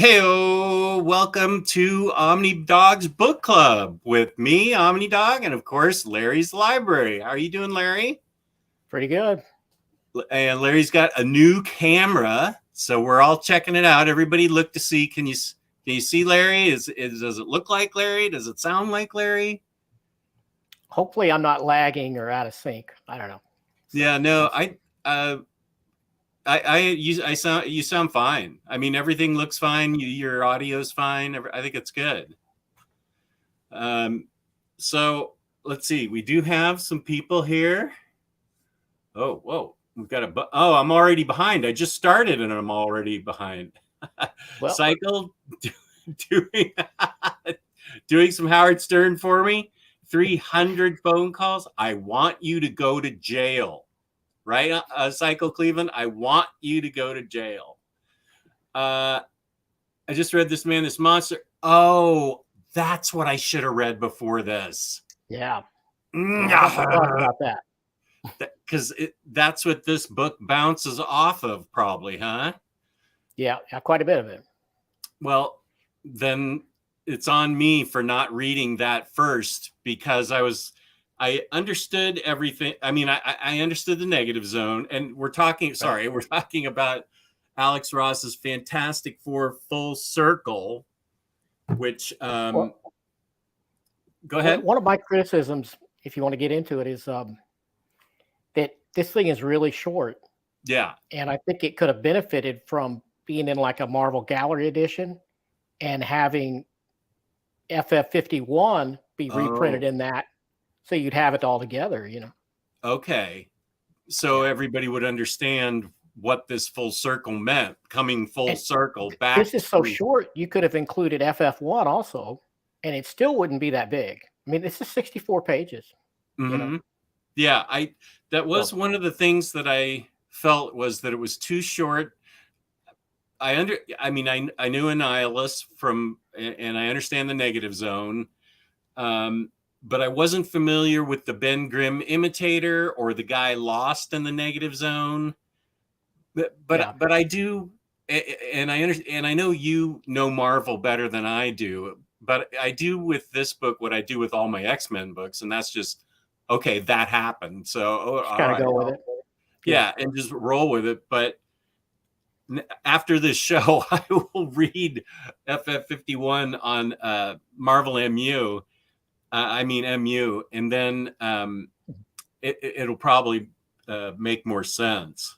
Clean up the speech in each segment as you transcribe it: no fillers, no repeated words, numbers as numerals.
Heyo, welcome to OmniDog's book club with me, OmniDog, and of course, Larry's library. How are you doing, Larry? Pretty good. And Larry's got a new camera, so we're all checking it out. Everybody, look to see. Can you see Larry? Does it look like Larry? Does it sound like Larry? Hopefully, I'm not lagging or out of sync. I don't know. Yeah, no, you sound fine. I mean, everything looks fine. Your audio's fine. I think it's good. So let's see. We do have some people here. Oh, whoa. We've got I'm already behind. I just started and I'm already behind. Well, Cycle doing doing some Howard Stern for me. 300 phone calls. I want you to go to jail. Right? Cycle Cleveland. I want you to go to jail. I just read This Man, This Monster. Oh, that's what I should have read before this. Yeah. Talk about that. Because that's what this book bounces off of, probably, huh? Yeah, quite a bit of it. Well, then it's on me for not reading that first, because I understood everything. I mean, I understood the negative zone, and we're talking about Alex Ross's Fantastic Four Full Circle, which go ahead. One of my criticisms, if you want to get into it, is that this thing is really short. Yeah. And I think it could have benefited from being in like a Marvel Gallery edition and having FF51 be reprinted in that, so you'd have it all together, you know. Okay. So everybody would understand what this full circle meant, coming full circle back. This is so short, you could have included FF1 also, and it still wouldn't be that big. I mean, this is 64 pages. Mm-hmm. You know? Yeah, that was one of the things that I felt, was that it was too short. I knew Annihilus and I understand the negative zone, but I wasn't familiar with the Ben Grimm imitator or the guy lost in the negative zone. But I do, and I understand, and I know you know Marvel better than I do, but I do with this book what I do with all my X-Men books, and that's just, okay, that happened, so just kind of go with it. Yeah, and just roll with it. But after this show, I will read FF51 on Marvel MU. MU, and then it'll probably make more sense.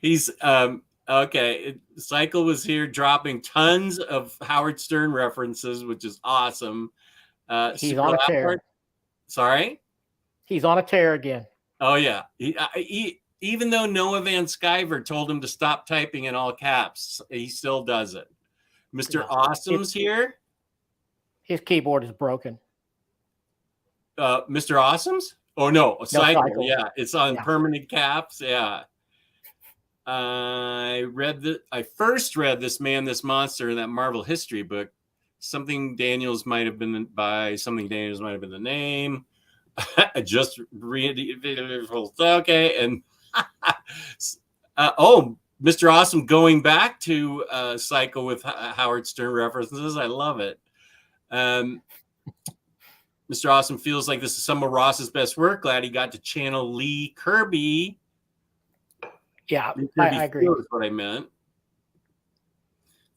He's okay. Cycle was here dropping tons of Howard Stern references, which is awesome. He's on a tear. Sorry? He's on a tear again. Oh, yeah. He even though Noah Van Sciver told him to stop typing in all caps, he still does it. Mr. Awesome's here. His keyboard is broken. Mr. Awesome's? Oh, no. Cycle. Yeah, it's on permanent caps. Yeah. I first read This Man, This Monster in that Marvel history book. Something Daniels might have been the name. I just read it. Okay. And Mr. Awesome going back to Cycle with Howard Stern references. I love it. Mr. Awesome feels like this is some of Ross's best work. Glad he got to channel Lee Kirby. Yeah, I agree. That's what I meant.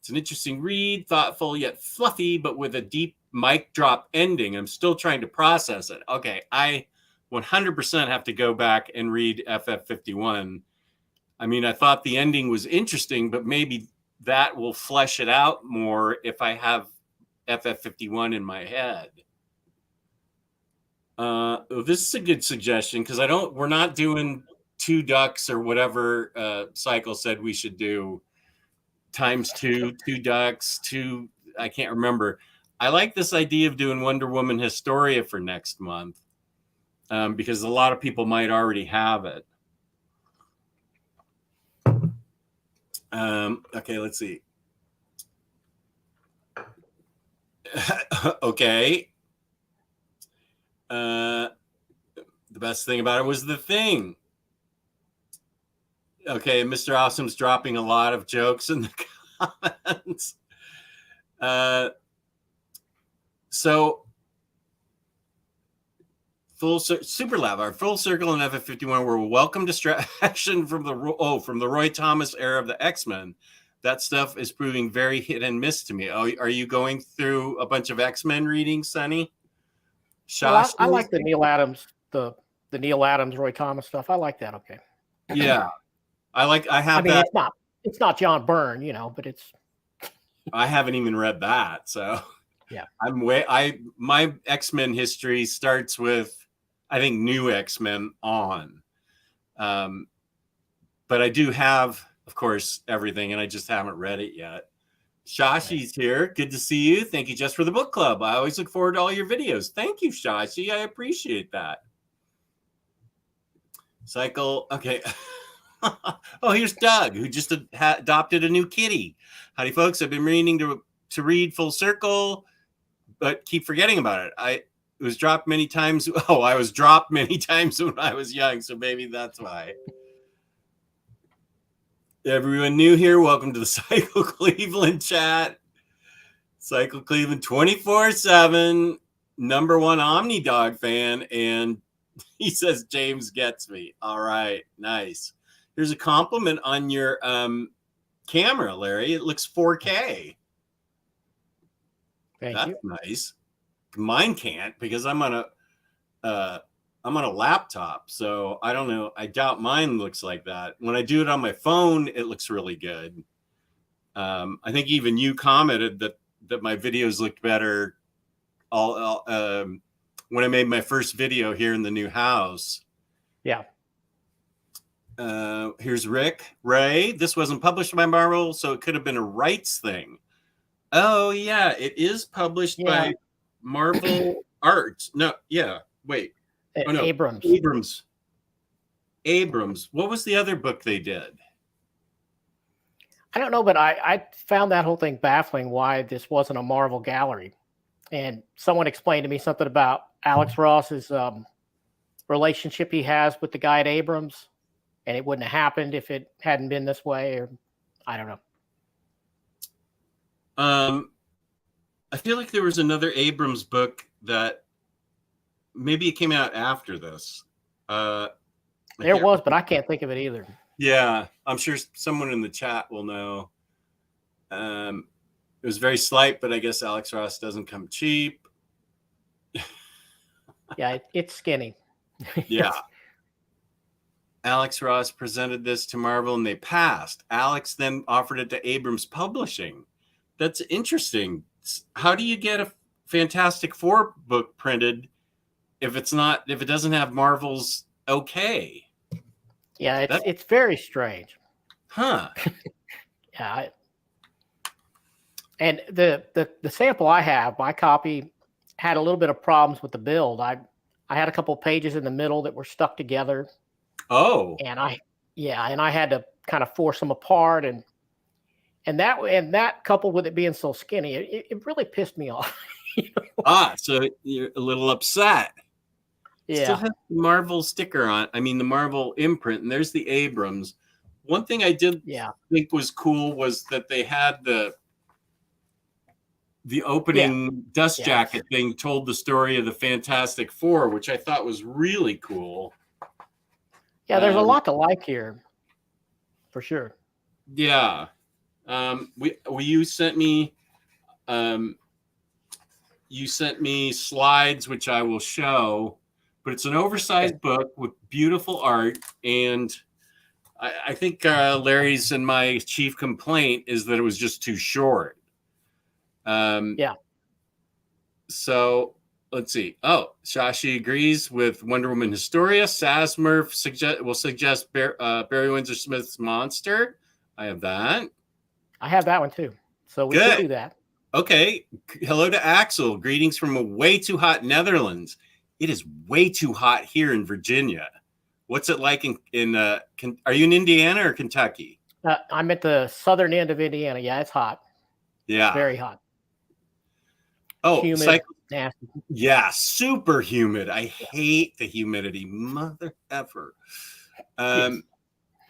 It's an interesting read, thoughtful yet fluffy, but with a deep mic drop ending. I'm still trying to process it. Okay, I 100% have to go back and read FF51. I mean, I thought the ending was interesting, but maybe that will flesh it out more if I have FF51 in my head. This is a good suggestion, because we're not doing 2 ducks or whatever Cycle said we should do. Times 2 ducks, 2, I can't remember. I like this idea of doing Wonder Woman Historia for next month, because a lot of people might already have it. Okay, let's see. Okay. The best thing about it was the thing. Okay, Mr. Awesome's dropping a lot of jokes in the comments. So Super Lab, our full circle in FF51 were a welcome distraction from the Roy Thomas era of the X-Men. That stuff is proving very hit and miss to me. Oh, are you going through a bunch of X-Men readings, Sonny? Well, I like the Neil Adams, the Neil Adams, Roy Thomas stuff. I like that. Okay. Yeah, I have that. It's not John Byrne, but it's. I haven't even read that, so yeah. My X-Men history starts with, I think, New X-Men on. But I do have, of course, everything, and I just haven't read it yet. Shashi's here. Good to see you. Thank you just for the book club. I always look forward to all your videos. Thank you, Shashi. I appreciate that. Cycle. Okay. Oh, here's Doug, who just adopted a new kitty. Howdy, folks. I've been meaning to read Full Circle, but keep forgetting about it. It was dropped many times. Oh, I was dropped many times when I was young, so maybe that's why. Everyone new here, welcome to the Cycle Cleveland chat. Cycle Cleveland 24/7, #1 OmniDog fan, and he says James gets me. All right, nice. Here's a compliment on your camera, Larry. It looks 4K. That's nice. Mine can't because I'm on a laptop, so I don't know. I doubt mine looks like that. When I do it on my phone, it looks really good. I think even you commented that my videos looked better when I made my first video here in the new house. Yeah. Here's Rick Ray. This wasn't published by Marvel, so it could have been a rights thing. Oh yeah, it is published by Marvel Arts. No, yeah. Wait. Oh, no. Abrams. What was the other book they did? I don't know, but I found that whole thing baffling why this wasn't a Marvel gallery. And someone explained to me something about Alex Ross's relationship he has with the guy at Abrams, and it wouldn't have happened if it hadn't been this way, or I don't know. I feel like there was another Abrams book that maybe it came out after this. There was, but I can't think of it either. Yeah, I'm sure someone in the chat will know. It was very slight, but I guess Alex Ross doesn't come cheap. Yeah, it's skinny. Yeah. Alex Ross presented this to Marvel and they passed. Alex then offered it to Abrams Publishing. That's interesting. How do you get a Fantastic Four book printed if it doesn't have Marvel's okay? Yeah, it's very strange. Huh. Yeah. And the sample I have, my copy, had a little bit of problems with the build. I had a couple of pages in the middle that were stuck together. Oh. And I had to kind of force them apart, and that coupled with it being so skinny, it really pissed me off. So you're a little upset. Yeah. Still has the Marvel sticker on. I mean, the Marvel imprint, and there's the Abrams. One thing I did think was cool was that they had the opening dust jacket thing told the story of the Fantastic Four, which I thought was really cool. Yeah, there's a lot to like here, for sure. Yeah. You sent me slides, which I will show, but it's an oversized book with beautiful art. And I think Larry's and my chief complaint is that it was just too short. Yeah. So let's see. Oh, Shashi agrees with Wonder Woman Historia. Saz Murph will suggest Barry Windsor Smith's Monster. I have that. I have that one too. So we can do that. Okay. Hello to Axel. Greetings from a way too hot Netherlands. It is way too hot here in Virginia. What's it like are you in Indiana or Kentucky? I'm at the southern end of Indiana. Yeah, it's hot. Yeah. Very hot. Oh, humid, nasty. yeah, super humid. I hate the humidity, mother effer. Yes.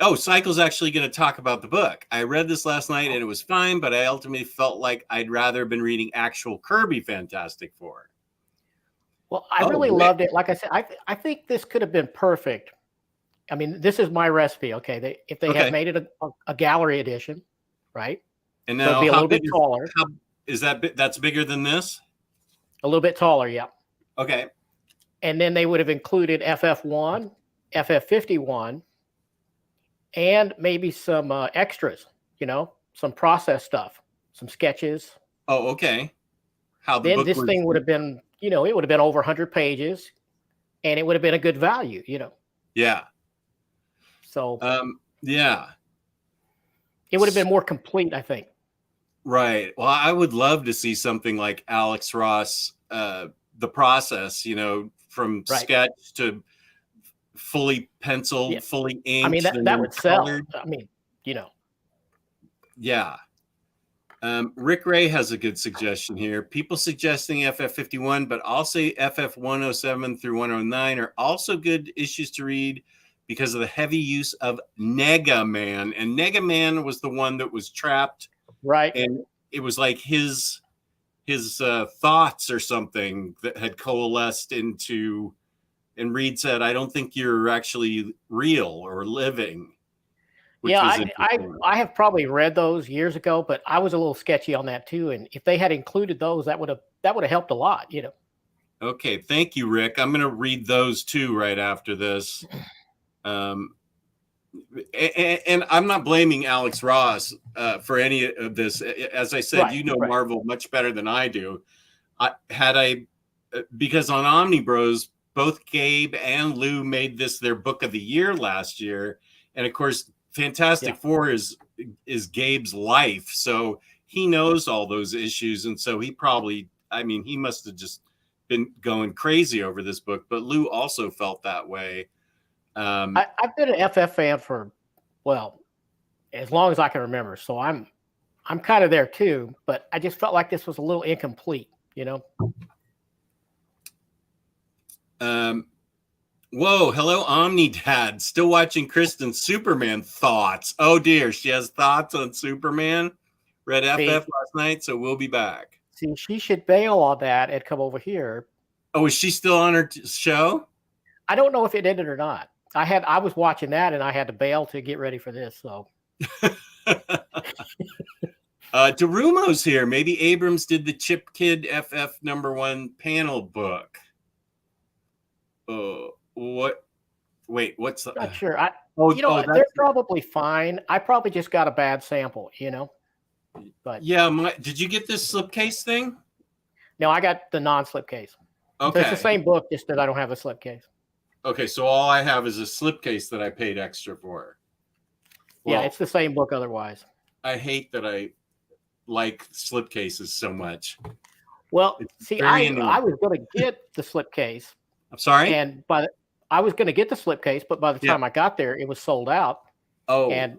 Oh, Cycle's actually going to talk about the book. I read this last night and it was fine, but I ultimately felt like I'd rather have been reading actual Kirby Fantastic Four. Well, I really loved it. Like I said, I think this could have been perfect. I mean, this is my recipe. Okay, if they had made it a gallery edition, right? And so now, it'd be a little bit taller. Is that that's bigger than this? A little bit taller, yeah. Okay. And then they would have included FF1, FF51, and maybe some extras. You know, some process stuff, some sketches. Oh, okay. How the then book this thing would have been, it would have been over 100 pages, and it would have been a good value. Yeah. So. Yeah. It would have been more complete, I think. Right. Well, I would love to see something like Alex Ross, the process, from sketch to fully penciled, fully inked. I mean, that would sell. I mean, Yeah. Rick Ray has a good suggestion here. People suggesting FF51, but also FF107 through 109 are also good issues to read because of the heavy use of Nega Man. And Nega Man was the one that was trapped. Right. And it was like his thoughts or something that had coalesced into, and Reed said, I don't think you're actually real or living. Yeah, I have probably read those years ago, but I was a little sketchy on that too. And if they had included those, that would have helped a lot, Okay, thank you, Rick. I'm going to read those too right after this. And I'm not blaming Alex Ross for any of this. As I said, Marvel much better than I do. Because on OmniBros, both Gabe and Lou made this their book of the year last year, and of course, Fantastic Four is Gabe's life, so he knows all those issues, and so he probably, he must have just been going crazy over this book. But Lou also felt that way. I've been an FF fan for, as long as I can remember, so I'm kind of there too. But I just felt like this was a little incomplete, Whoa, hello, OmniDad. Still watching Kristen's Superman thoughts. Oh dear, she has thoughts on Superman. Read FF last night, so we'll be back. See, she should bail on that and come over here. Oh, is she still on her show? I don't know if it ended or not. I was watching that and I had to bail to get ready for this. So Darumo's here. Maybe Abrams did the Chip Kid FF #1 panel book. What? Wait, what's the? Not sure. They're probably fine. I probably just got a bad sample, But yeah, did you get this slipcase thing? No, I got the non-slipcase. Okay, it's the same book, just that I don't have a slipcase. Okay, so all I have is a slipcase that I paid extra for. Well, yeah, it's the same book otherwise. I hate that I like slipcases so much. Well, see, I was going to get the slipcase. I'm sorry? I was going to get the slipcase, but by the time I got there, it was sold out. Oh. And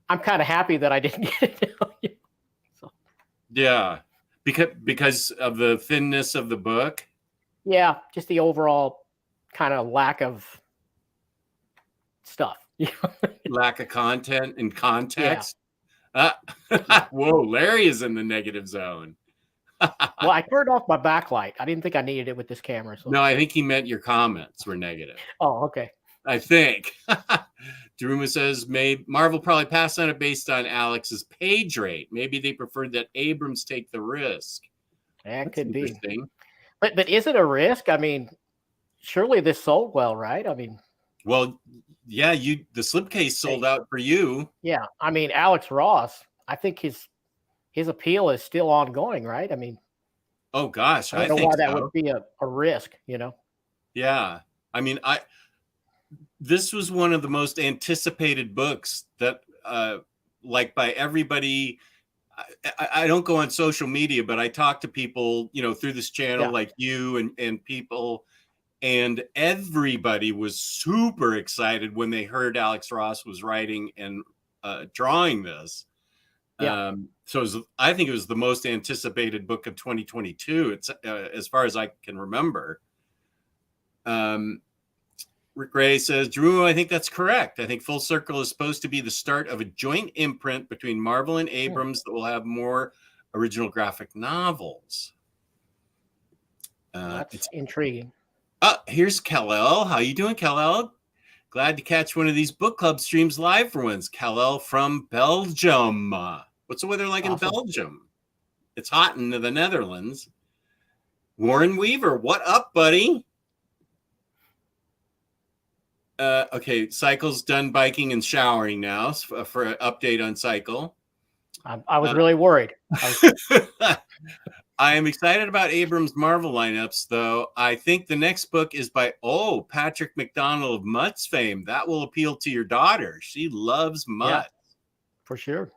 I'm kind of happy that I didn't get it. So. Yeah. Because of the thinness of the book? Yeah, just the overall kind of lack of stuff. Lack of content and context? Yeah. Whoa, Larry is in the negative zone. Well, I turned off my backlight. I didn't think I needed it with this camera. So. No, I think he meant your comments were negative. Oh, okay. I think. Daruma says, Marvel probably passed on it based on Alex's page rate. Maybe they preferred that Abrams take the risk. That could be. But is it a risk? I mean, surely this sold well, right? I mean. Well, yeah, the slipcase sold out for you. Yeah. I mean, Alex Ross, I think his appeal is still ongoing, right? I mean, oh gosh, I don't know why that would be a risk, Yeah, I mean, this was one of the most anticipated books that, like by everybody. I don't go on social media, but I talk to people, through this channel, like you and people, and everybody was super excited when they heard Alex Ross was writing and drawing this. Yeah. So I think it was the most anticipated book of 2022. It's as far as I can remember. Rick Ray says, Drew, I think that's correct. I think Full Circle is supposed to be the start of a joint imprint between Marvel and Abrams that will have more original graphic novels. That's intriguing. Here's Kal-El. How you doing, Kal-El? Glad to catch one of these book club streams live for once. Kal-El from Belgium. What's the weather like in Belgium? It's hot in the Netherlands. Warren Weaver, what up, buddy? Okay, Cycle's done biking and showering now for an update on Cycle. I was really worried. I am excited about Abrams' Marvel lineups, though. I think the next book is by, Patrick McDonnell of Mutt's fame. That will appeal to your daughter. She loves Mutt. Yeah, for sure.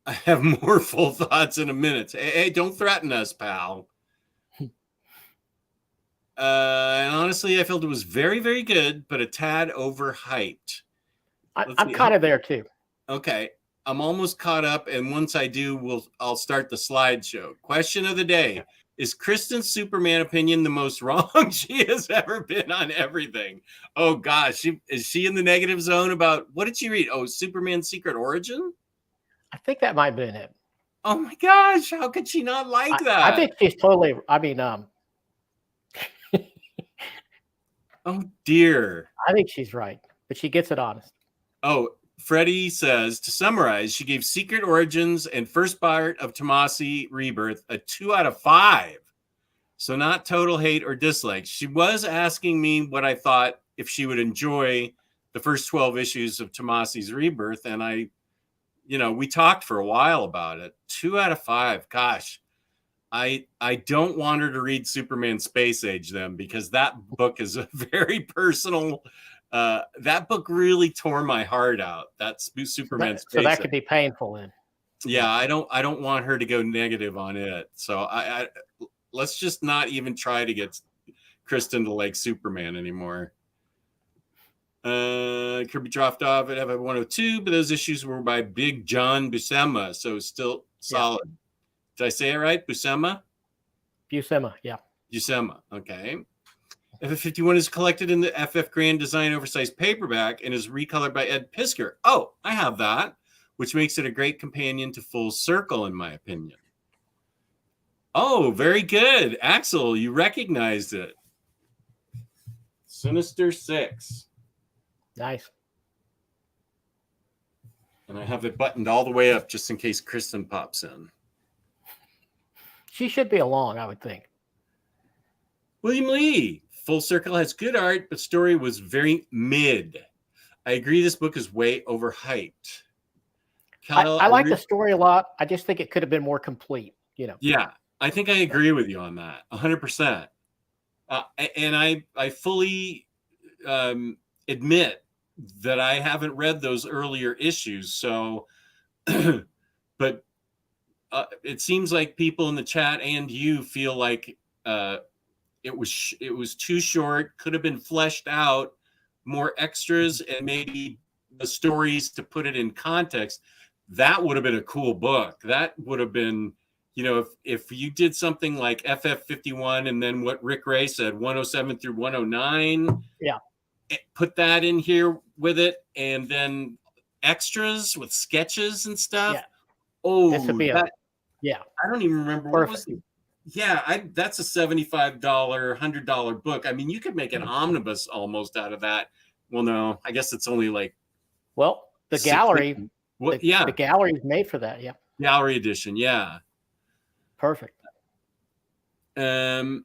I have more full thoughts in a minute. Hey, don't threaten us, pal. And honestly, I felt it was very, very good, but a tad overhyped. I'm kind of there too. Okay. I'm almost caught up, and once I do, I'll start the slideshow. Question of the day. Is Kristen's Superman opinion the most wrong she has ever been on everything? Oh, gosh. Is she in the negative zone about, what did she read? Oh, Superman's Secret Origin? I think that might have been it. Oh, my gosh. How could she not like that? I think she's totally, oh, dear. I think she's right, but she gets it honest. Oh, Freddie says, to summarize, she gave Secret Origins and first part of Tomasi Rebirth a 2 out of 5. So not total hate or dislike. She was asking me what I thought if she would enjoy the first 12 issues of Tomasi's Rebirth. And we talked for a while about it. 2 out of 5. Gosh, I don't want her to read Superman Space Age then, because that book is a very personal. That book really tore my heart out. That's Superman Space Age. So that could be painful then. Yeah, I don't want her to go negative on it. So I let's just not even try to get Kristen to like Superman anymore. Kirby dropped off at FF102, but those issues were by Big John Buscema, so still solid. Yeah. Did I say it right? Buscema? Buscema, yeah. Buscema, okay. FF51 is collected in the FF Grand Design oversized paperback and is recolored by Ed Piskor. Oh, I have that, which makes it a great companion to Full Circle, in my opinion. Oh, very good. Axel, you recognized it. Sinister 6. Nice. And I have it buttoned all the way up just in case Kristen pops in. She should be along, I would think. William Lee. Full Circle has good art, but story was very mid. I agree this book is way overhyped. I like the story a lot. I just think it could have been more complete, Yeah, I think I agree with you on that, 100%. And I fully admit that I haven't read those earlier issues. So, but it seems like people in the chat and you feel like it was too short, could have been fleshed out, more extras, and maybe the stories to put it in context. That would have been a cool book. That would have been, if you did something like FF51 and then what Rick Ray said, 107 through 109. Yeah. Put that in here with it, and then extras with sketches and stuff. Yeah. Oh, this would be I don't even remember what was it. Yeah, that's a $75, $100 book. I mean, you could make an omnibus almost out of that. Well, no, I guess it's only like. Well, the gallery. The gallery is made for that. Yeah. Gallery edition. Yeah. Perfect. Let's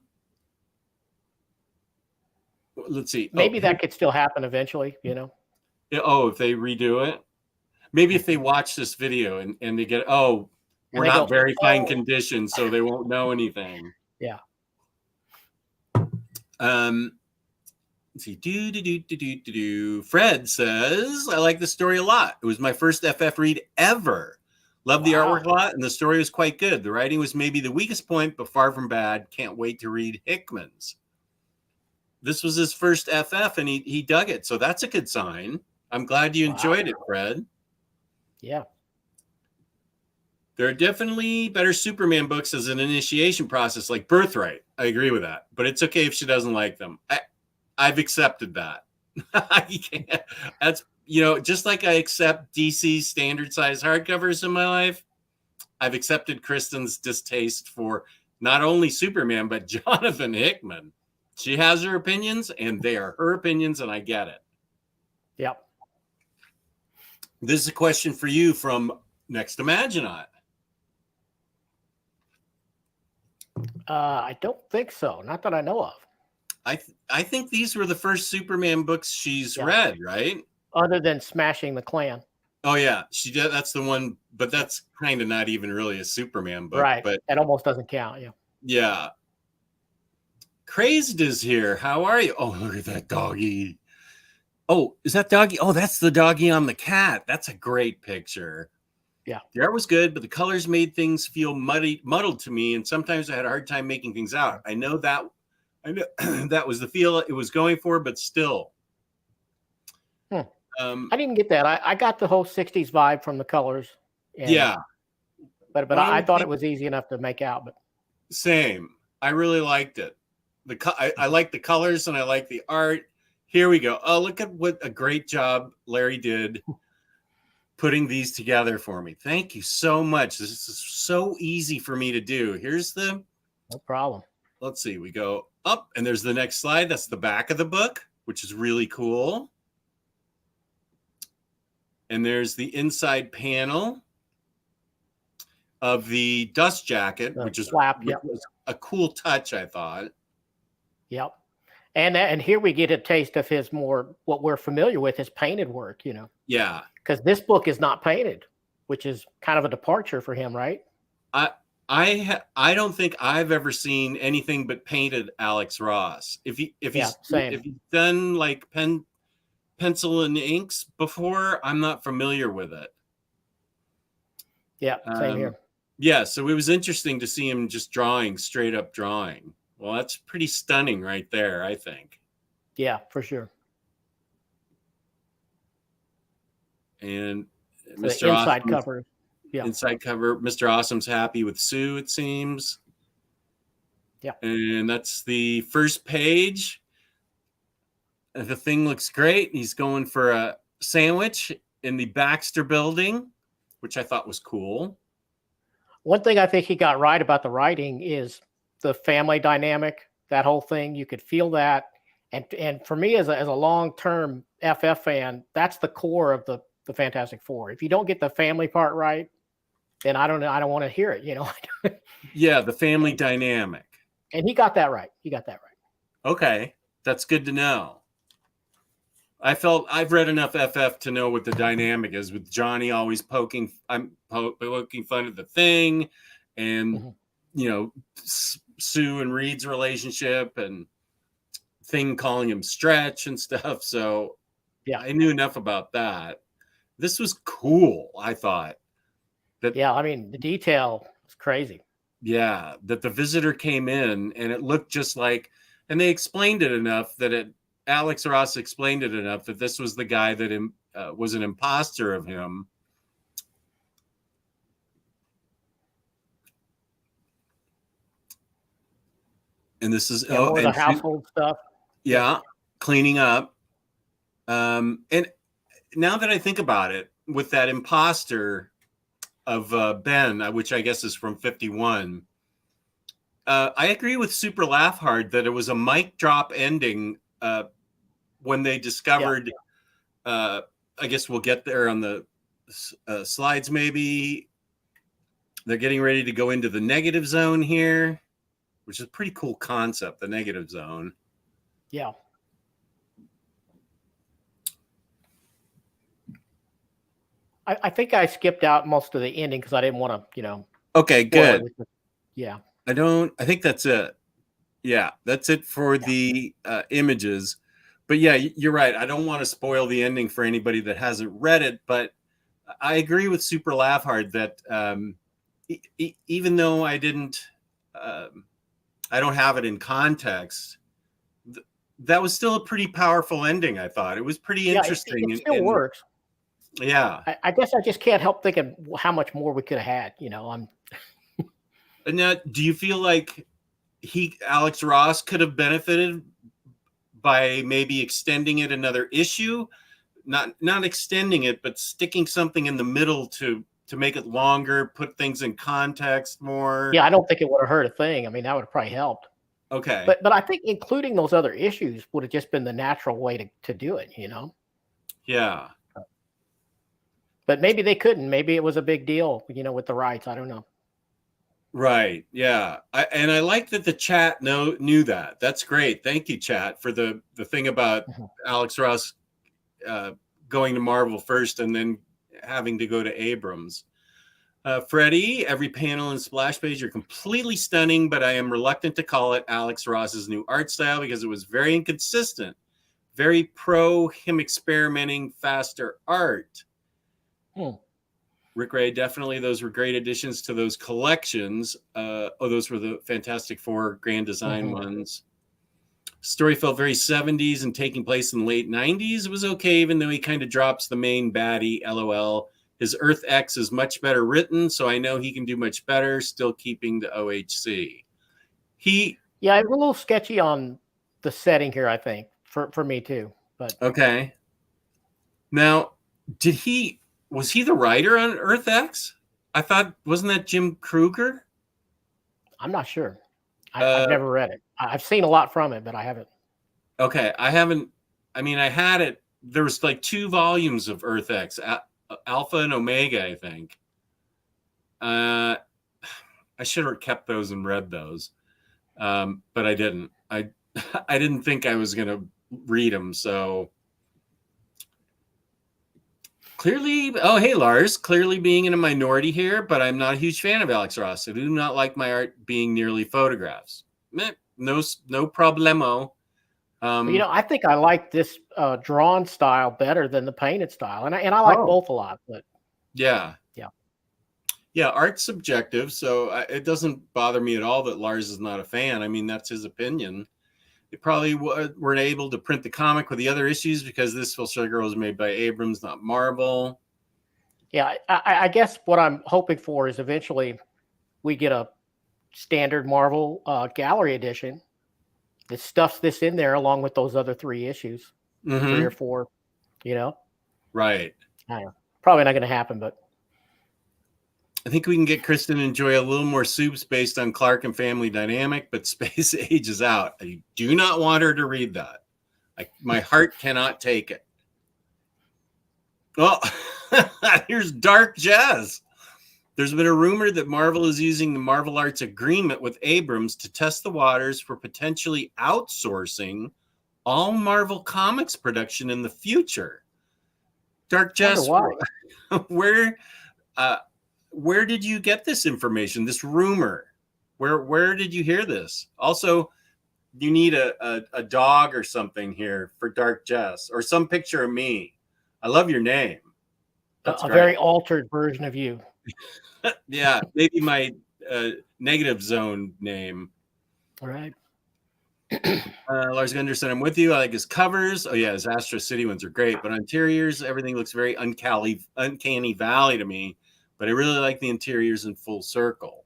see. Maybe that could still happen eventually. Oh, if they redo it. Maybe if they watch this video and they get, we're not very fine condition, so they won't know anything. Yeah. Let's see. Fred says, I like the story a lot. It was my first FF read ever. Loved the artwork a lot, and the story was quite good. The writing was maybe the weakest point, but far from bad. Can't wait to read Hickman's. This was his first FF, and he dug it, so that's a good sign. I'm glad you Wow. enjoyed it, Fred. Yeah. There are definitely better Superman books as an initiation process, like Birthright. I agree with that, but it's okay if she doesn't like them. I've accepted that. That's, just like I accept DC standard size hardcovers in my life, I've accepted Kristen's distaste for not only Superman, but Jonathan Hickman. She has her opinions, and they are her opinions, and I get it. Yep. This is a question for you from Next Imaginaut. I don't think so. Not that I know of. I think these were the first Superman books she's read, right? Other than Smashing the Klan. Oh yeah, she did. That's the one, but that's kind of not even really a Superman book, Right? But that almost doesn't count. Yeah. Yeah. Crazed is here. How are you? Oh, look at that doggy. Oh, is that doggy? Oh, that's the doggy on the cat. That's a great picture. Yeah. The art was good, but the colors made things feel muddled to me, and sometimes I had a hard time making things out. I know that that was the feel it was going for, but still. I didn't get that. I got the whole 60s vibe from the colors. Yeah. But I thought it was easy enough to make out. But same. I really liked it. I like the colors and I like the art. Here we go. Oh, look at what a great job Larry did putting these together for me. Thank you so much. This is so easy for me to do. Here's the... No problem. Let's see. We go up and there's the next slide. That's the back of the book, which is really cool. And there's the inside panel of the dust jacket, which was a cool touch, I thought. Yep. And here we get a taste of his what we're familiar with, his painted work, Yeah. Because this book is not painted, which is kind of a departure for him, right? I don't think I've ever seen anything but painted Alex Ross. If he's done like pencil and inks before, I'm not familiar with it. Yeah, same here. Yeah, so it was interesting to see him just straight up drawing. Well, that's pretty stunning right there, I think. Yeah, for sure. And Mr. Inside cover. Yeah. Inside cover. Mr. Awesome's happy with Sue, it seems. Yeah. And that's the first page. The thing looks great. He's going for a sandwich in the Baxter building, which I thought was cool. One thing I think he got right about the writing is the family dynamic, that whole thing. You could feel that. And for me as a long-term FF fan, that's the core of the Fantastic Four. If you don't get the family part right, then I don't want to hear it, Yeah, the family dynamic. And he got that right. Okay. That's good to know. I've read enough FF to know what the dynamic is, with Johnny always poking fun at the Thing, and Sue and Reed's relationship, and Thing calling him Stretch and stuff. So yeah, I knew enough about that. This was cool, I thought. I mean, the detail was crazy. Yeah, that the visitor came in and it looked just like, and they explained it enough that Alex Ross explained it enough that this was the guy that was an imposter of him. And this is the household stuff. Yeah, cleaning up. And now that I think about it, with that imposter of Ben, which I guess is from 51, I agree with Super Laugh Hard that it was a mic drop ending when they discovered. I guess we'll get there on the slides. Maybe they're getting ready to go into the negative zone here, which is a pretty cool concept, the negative zone. Yeah. I think I skipped out most of the ending because I didn't want to, Okay, good. Yeah. I think that's it. Yeah, that's it for the images. But yeah, you're right. I don't want to spoil the ending for anybody that hasn't read it, but I agree with Super Laugh Hard that even though I don't have it in context, that was still a pretty powerful ending. I thought it was pretty Yeah, interesting. it still works. Yeah. I guess I just can't help thinking how much more we could have had. And now, do you feel like Alex Ross could have benefited by maybe extending it another issue? Not extending it, but sticking something in the middle to make it longer, put things in context more. Yeah, I don't think it would have hurt a thing. I mean, that would have probably helped. Okay. But I think including those other issues would have just been the natural way to do it, Yeah. But maybe they couldn't. Maybe it was a big deal, with the rights. I don't know. Right. Yeah. I like that the chat knew that. That's great. Thank you, chat, for the thing about Alex Ross going to Marvel first and then having to go to Abrams. Freddie, every panel and splash page are completely stunning, but I am reluctant to call it Alex Ross's new art style because it was very inconsistent. Very pro him experimenting faster art. Rick Ray, definitely those were great additions to those collections. Those were the Fantastic Four Grand Design ones. Story felt very 70s and taking place in the late 90s. It was okay, even though he kind of drops the main baddie, LOL. His Earth X is much better written, so I know he can do much better, still keeping the OHC. Yeah, it's a little sketchy on the setting here, I think, for me too. But okay. Now, was he the writer on Earth X? I thought, wasn't that Jim Kruger? I'm not sure. I've never read it. I've seen a lot from it, but I haven't. Okay, I haven't. I mean, I had it. There was like 2 volumes of Earth X, Alpha and Omega, I think. I should have kept those and read those, but I didn't. I didn't think I was going to read them, so. Clearly, oh, hey, Lars, clearly being in a minority here, but I'm not a huge fan of Alex Ross. I do not like my art being nearly photographs. No problemo. I think I like this drawn style better than the painted style. And I like both a lot. But yeah. Yeah, art's subjective, so it doesn't bother me at all that Lars is not a fan. I mean, that's his opinion. They probably weren't able to print the comic with the other issues because this Full Circle was made by Abrams, not Marvel. Yeah, I guess what I'm hoping for is eventually we get a standard Marvel gallery edition that stuffs this in there along with those other 3 issues, 3 or 4, Right. I don't know. Probably not going to happen, but I think we can get Kristen to enjoy a little more soups based on Clark and family dynamic, but Space Age is out. I do not want her to read that. My heart cannot take it. Oh, here's Dark Jazz. There's been a rumor that Marvel is using the Marvel Arts agreement with Abrams to test the waters for potentially outsourcing all Marvel Comics production in the future. Dark Jazz, where did you get this information, this rumor? Where did you hear this? Also, you need a dog or something here for Dark Jess, or some picture of me. I love your name. That's a very altered version of you. Yeah, maybe my negative zone name. All right. Lars Gunderson, I'm with you. I like his covers. Oh yeah, his Astro City ones are great, but on interiors, everything looks very uncanny valley to me. But I really like the interiors in Full Circle.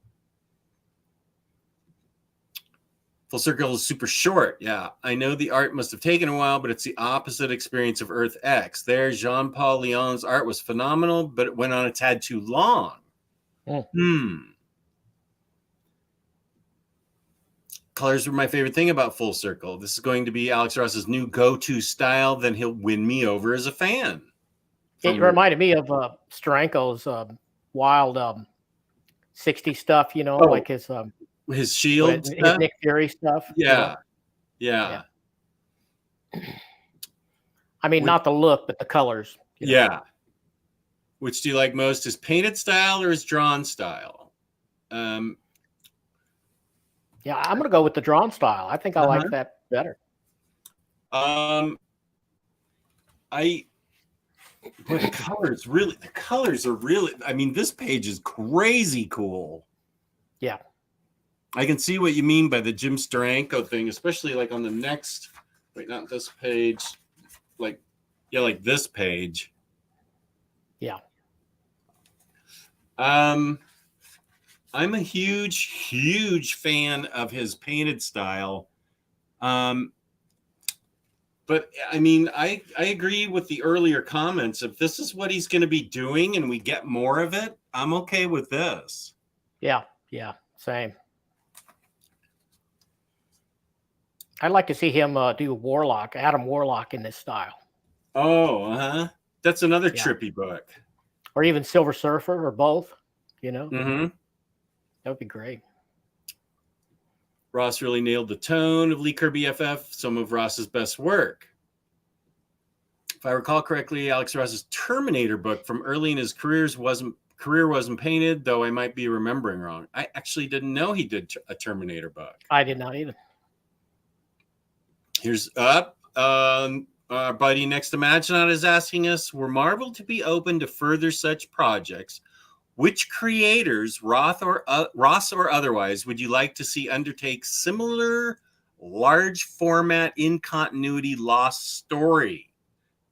Full Circle is super short. Yeah, I know the art must have taken a while, but it's the opposite experience of Earth X. There, Jean-Paul Leon's art was phenomenal, but it went on a tad too long. Colors were my favorite thing about Full Circle. This is going to be Alex Ross's new go-to style. Then he'll win me over as a fan. It reminded me of Steranko's wild 60 stuff, like his Shield, his Nick Fury stuff. Yeah. I mean, not the look, but the colors. Yeah. Which do you like most, his painted style or his drawn style? Yeah, I'm going to go with the drawn style. I think I like that better. The colors are really, I mean, this page is crazy cool. Yeah. I can see what you mean by the Jim Steranko thing, especially like on the next Wait, not this page. Like, yeah, like this page. Yeah. I'm a huge fan of his painted style. But I mean, I agree with the earlier comments. If this is what he's going to be doing and we get more of it, I'm okay with this. Yeah. Yeah. Same. I'd like to see him do Warlock, Adam Warlock in this style. Oh, that's another Yeah. trippy book. Or even Silver Surfer or both, you know? Mm-hmm. That would be great. Ross really nailed the tone of Lee Kirby FF, some of Ross's best work. If I recall correctly, Alex Ross's Terminator book from early in his career wasn't painted, though I might be remembering wrong. I actually didn't know he did a Terminator book. I did not either. Here's up. Our buddy next to Maginot is asking us, were Marvel to be open to further such projects, which creators, Ross or otherwise, would you like to see undertake similar large format in continuity lost story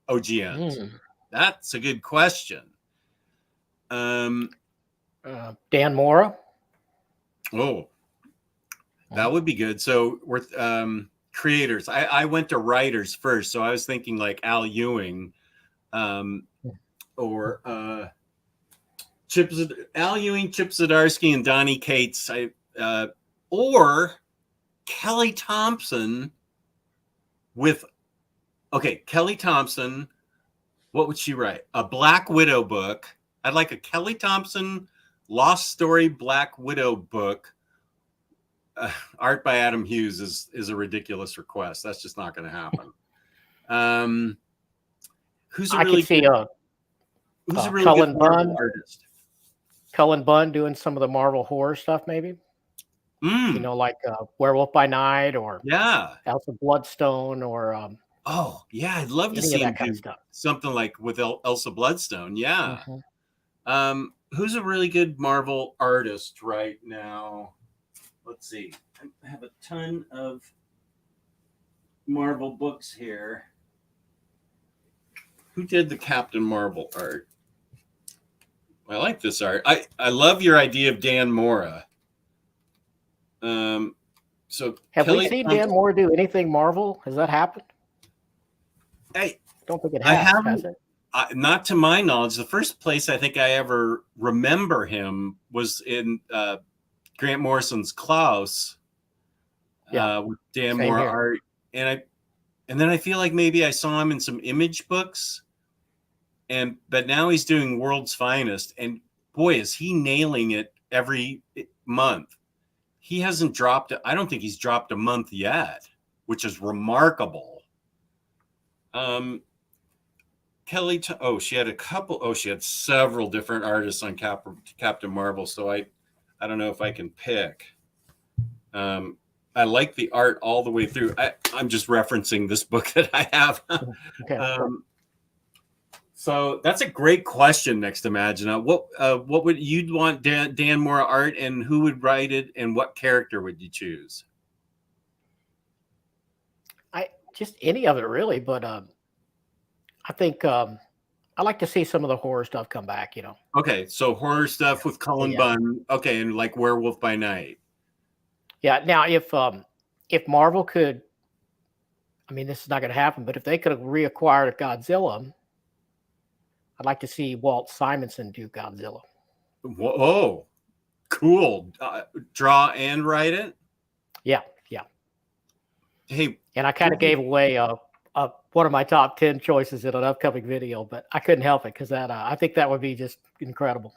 OGNs? That's a good question. Dan Mora. Oh, that would be good. So we're creators. I went to writers first, so I was thinking like Al Ewing, or Al Ewing, Chip Zdarsky, and Donnie Cates. Or Kelly Thompson Kelly Thompson. What would she write? A Black Widow book. I'd like a Kelly Thompson Lost Story Black Widow book. Art by Adam Hughes is a ridiculous request. That's just not going to happen. Who's a really Cullen good Bunn artist? Cullen Bunn doing some of the Marvel horror stuff, maybe. You know, like Werewolf by Night or Elsa Bloodstone or oh yeah, I'd love to see him do something like with Elsa Bloodstone. Yeah. Who's a really good Marvel artist right now? Let's see. I have a ton of Marvel books here. Who did the Captain Marvel art? I like this art. I love your idea of Dan Mora. So have we seen Dan Mora do anything Marvel? Has that happened? I don't think it has. Has it? Not to my knowledge. The first place I think I ever remember him was in Grant Morrison's Klaus, with Dan Mora art, and then I feel like maybe I saw him in some Image books, but now he's doing World's Finest, and boy, is he nailing it every month. He hasn't dropped it. I don't think he's dropped a month yet, which is remarkable. Kelly, she had several different artists on Captain Marvel, so I don't know if I can pick. I like the art all the way through. I'm just referencing this book that I have. So that's a great question. Next to Maginot, what would you want Dan Mora art, and who would write it, and what character would you choose? Just any of it really, but I think I like to see some of the horror stuff come back. You know. Okay, so horror stuff with Cullen Bunn. Okay, and like Werewolf by Night. Yeah. Now, if Marvel could, I mean, this is not going to happen, but if they could have reacquired Godzilla, I'd like to see Walt Simonson do Godzilla. Whoa, cool! Draw and write it. Yeah. Hey, and I kind of gave away one of my top 10 choices in an upcoming video, but I couldn't help it because I think that would be just incredible.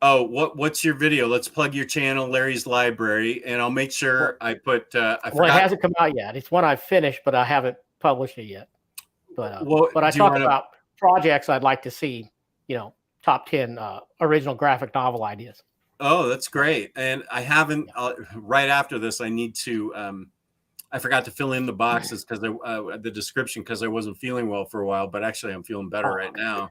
Oh, what's your video? Let's plug your channel, Larry's Library, and I'll make sure I put. It hasn't come out yet. It's one I've finished, but I haven't published it yet. But I talk about projects I'd like to see. You know, top 10 original graphic novel ideas. Oh, that's great. And I haven't. Right after this, I need to. I forgot to fill in the boxes because the description because I wasn't feeling well for a while, but actually I'm feeling better right now.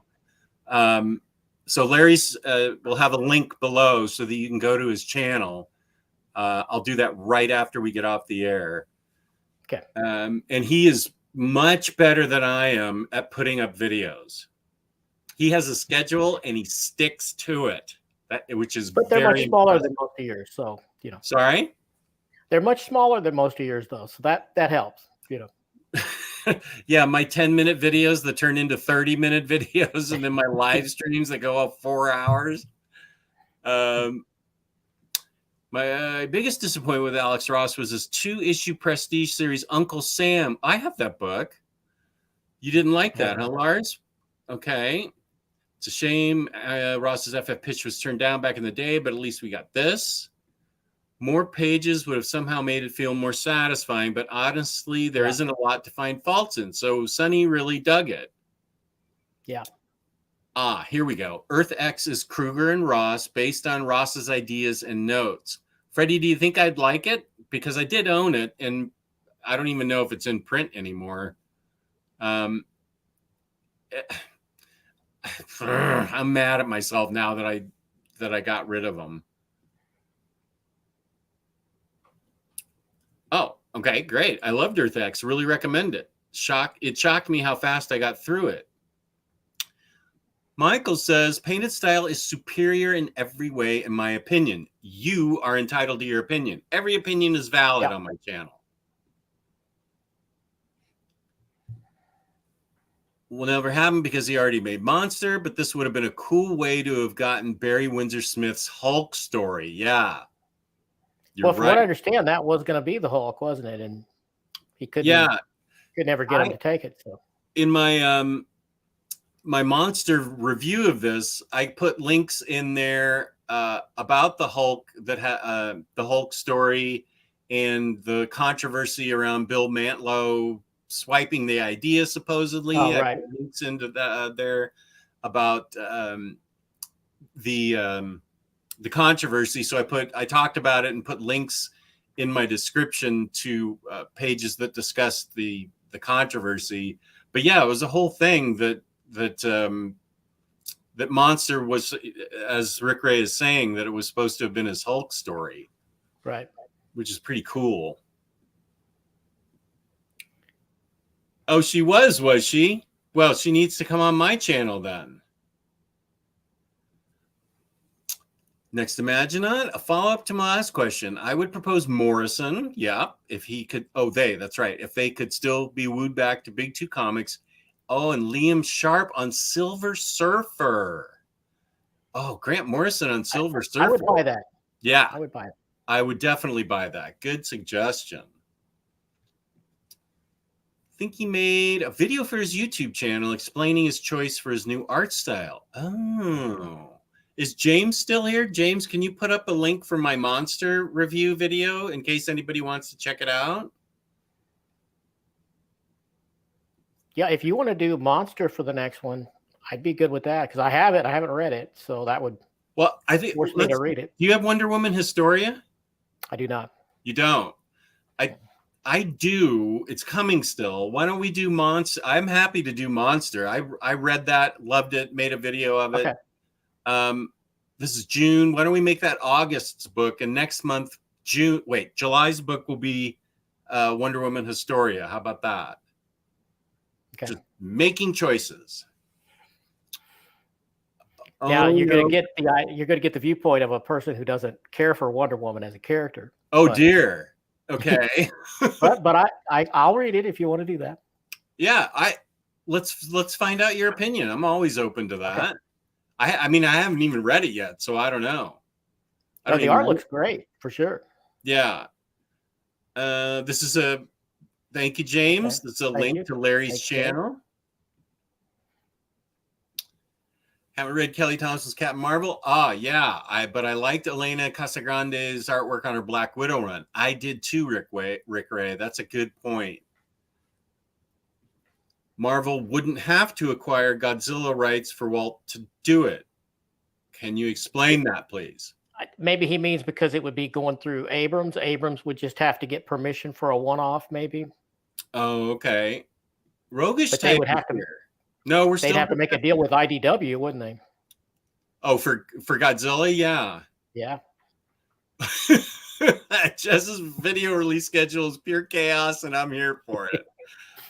So Larry's will have a link below so that you can go to his channel. I'll do that right after we get off the air. Okay. And he is much better than I am at putting up videos. He has a schedule and he sticks to it, which is But they're very much smaller impressive. than most of yours, so Sorry? they're much smaller than most of yours, though. So that helps. Yeah, my 10-minute videos that turn into 30-minute videos, and then my live streams that go up 4 hours. My biggest disappointment with Alex Ross was his 2-issue prestige series, Uncle Sam. I have that book. You didn't like that, huh, Lars? Okay. It's a shame Ross's FF pitch was turned down back in the day, but at least we got this. More pages would have somehow made it feel more satisfying, but honestly, there isn't a lot to find faults in. So Sonny really dug it. Yeah. Here we go. Earth X is Kruger and Ross based on Ross's ideas and notes. Freddie, do you think I'd like it? Because I did own it, and I don't even know if it's in print anymore. I'm mad at myself now that I got rid of them. Oh, okay, great. I loved Earth X. Really recommend it. It shocked me how fast I got through it. Michael says, painted style is superior in every way, in my opinion. You are entitled to your opinion. Every opinion is valid on my channel. Will never happen because he already made Monster, but this would have been a cool way to have gotten Barry Windsor Smith's Hulk story. Yeah. Well, from what I understand, that was going to be the Hulk, wasn't it? And he could never get him to take it. So in my my Monster review of this, I put links in there about the Hulk the Hulk story and the controversy around Bill Mantlo swiping the idea supposedly. I put links into there about the controversy. So I talked about it and put links in my description to pages that discussed the controversy. But yeah, it was a whole thing that Monster was, as Rick Ray is saying, that it was supposed to have been his Hulk story, right? Which is pretty cool. Oh, she was she? Well, she needs to come on my channel then. Next Imaginon, a follow-up to my last question. I would propose Morrison, if he could. Oh, that's right. If they could still be wooed back to Big Two Comics. Oh, and Liam Sharp on Silver Surfer. Oh, Grant Morrison on Silver Surfer. I would buy that. Yeah. I would buy it. I would definitely buy that. Good suggestion. I think he made a video for his YouTube channel explaining his choice for his new art style. Oh. Is James still here? James, can you put up a link for my Monster review video in case anybody wants to check it out? Yeah, if you want to do Monster for the next one, I'd be good with that because I have it. I haven't read it, so that would I think force me to read it. Do you have Wonder Woman Historia? I do not. You don't? I do. It's coming still. Why don't we do Monster? I'm happy to do Monster. I read that, loved it, made a video of it. Okay. This is June. Why don't we make that August's book? And next month, July's book will be Wonder Woman Historia. How about that? Okay. Just making choices. Now you're going to get the viewpoint of a person who doesn't care for Wonder Woman as a character. Oh dear. Okay. but I'll read it if you want to do that. Yeah, let's find out your opinion. I'm always open to that. Okay. I mean, I haven't even read it yet, so I don't know. The art looks great for sure. Yeah. This is thank you, James. Okay. This is a link to Larry's channel. Haven't read Kelly Thompson's Captain Marvel. Yeah. But I liked Elena Casagrande's artwork on her Black Widow run. I did too, Rick Ray. That's a good point. Marvel wouldn't have to acquire Godzilla rights for Walt to do it. Can you explain that, please? Maybe he means because it would be going through Abrams. Abrams would just have to get permission for a one-off, maybe. Oh, okay. Roguish but they would have to. No, they'd have to make a deal with IDW, wouldn't they? Oh, for Godzilla, yeah. Yeah. Jess's video release schedule is pure chaos, and I'm here for it.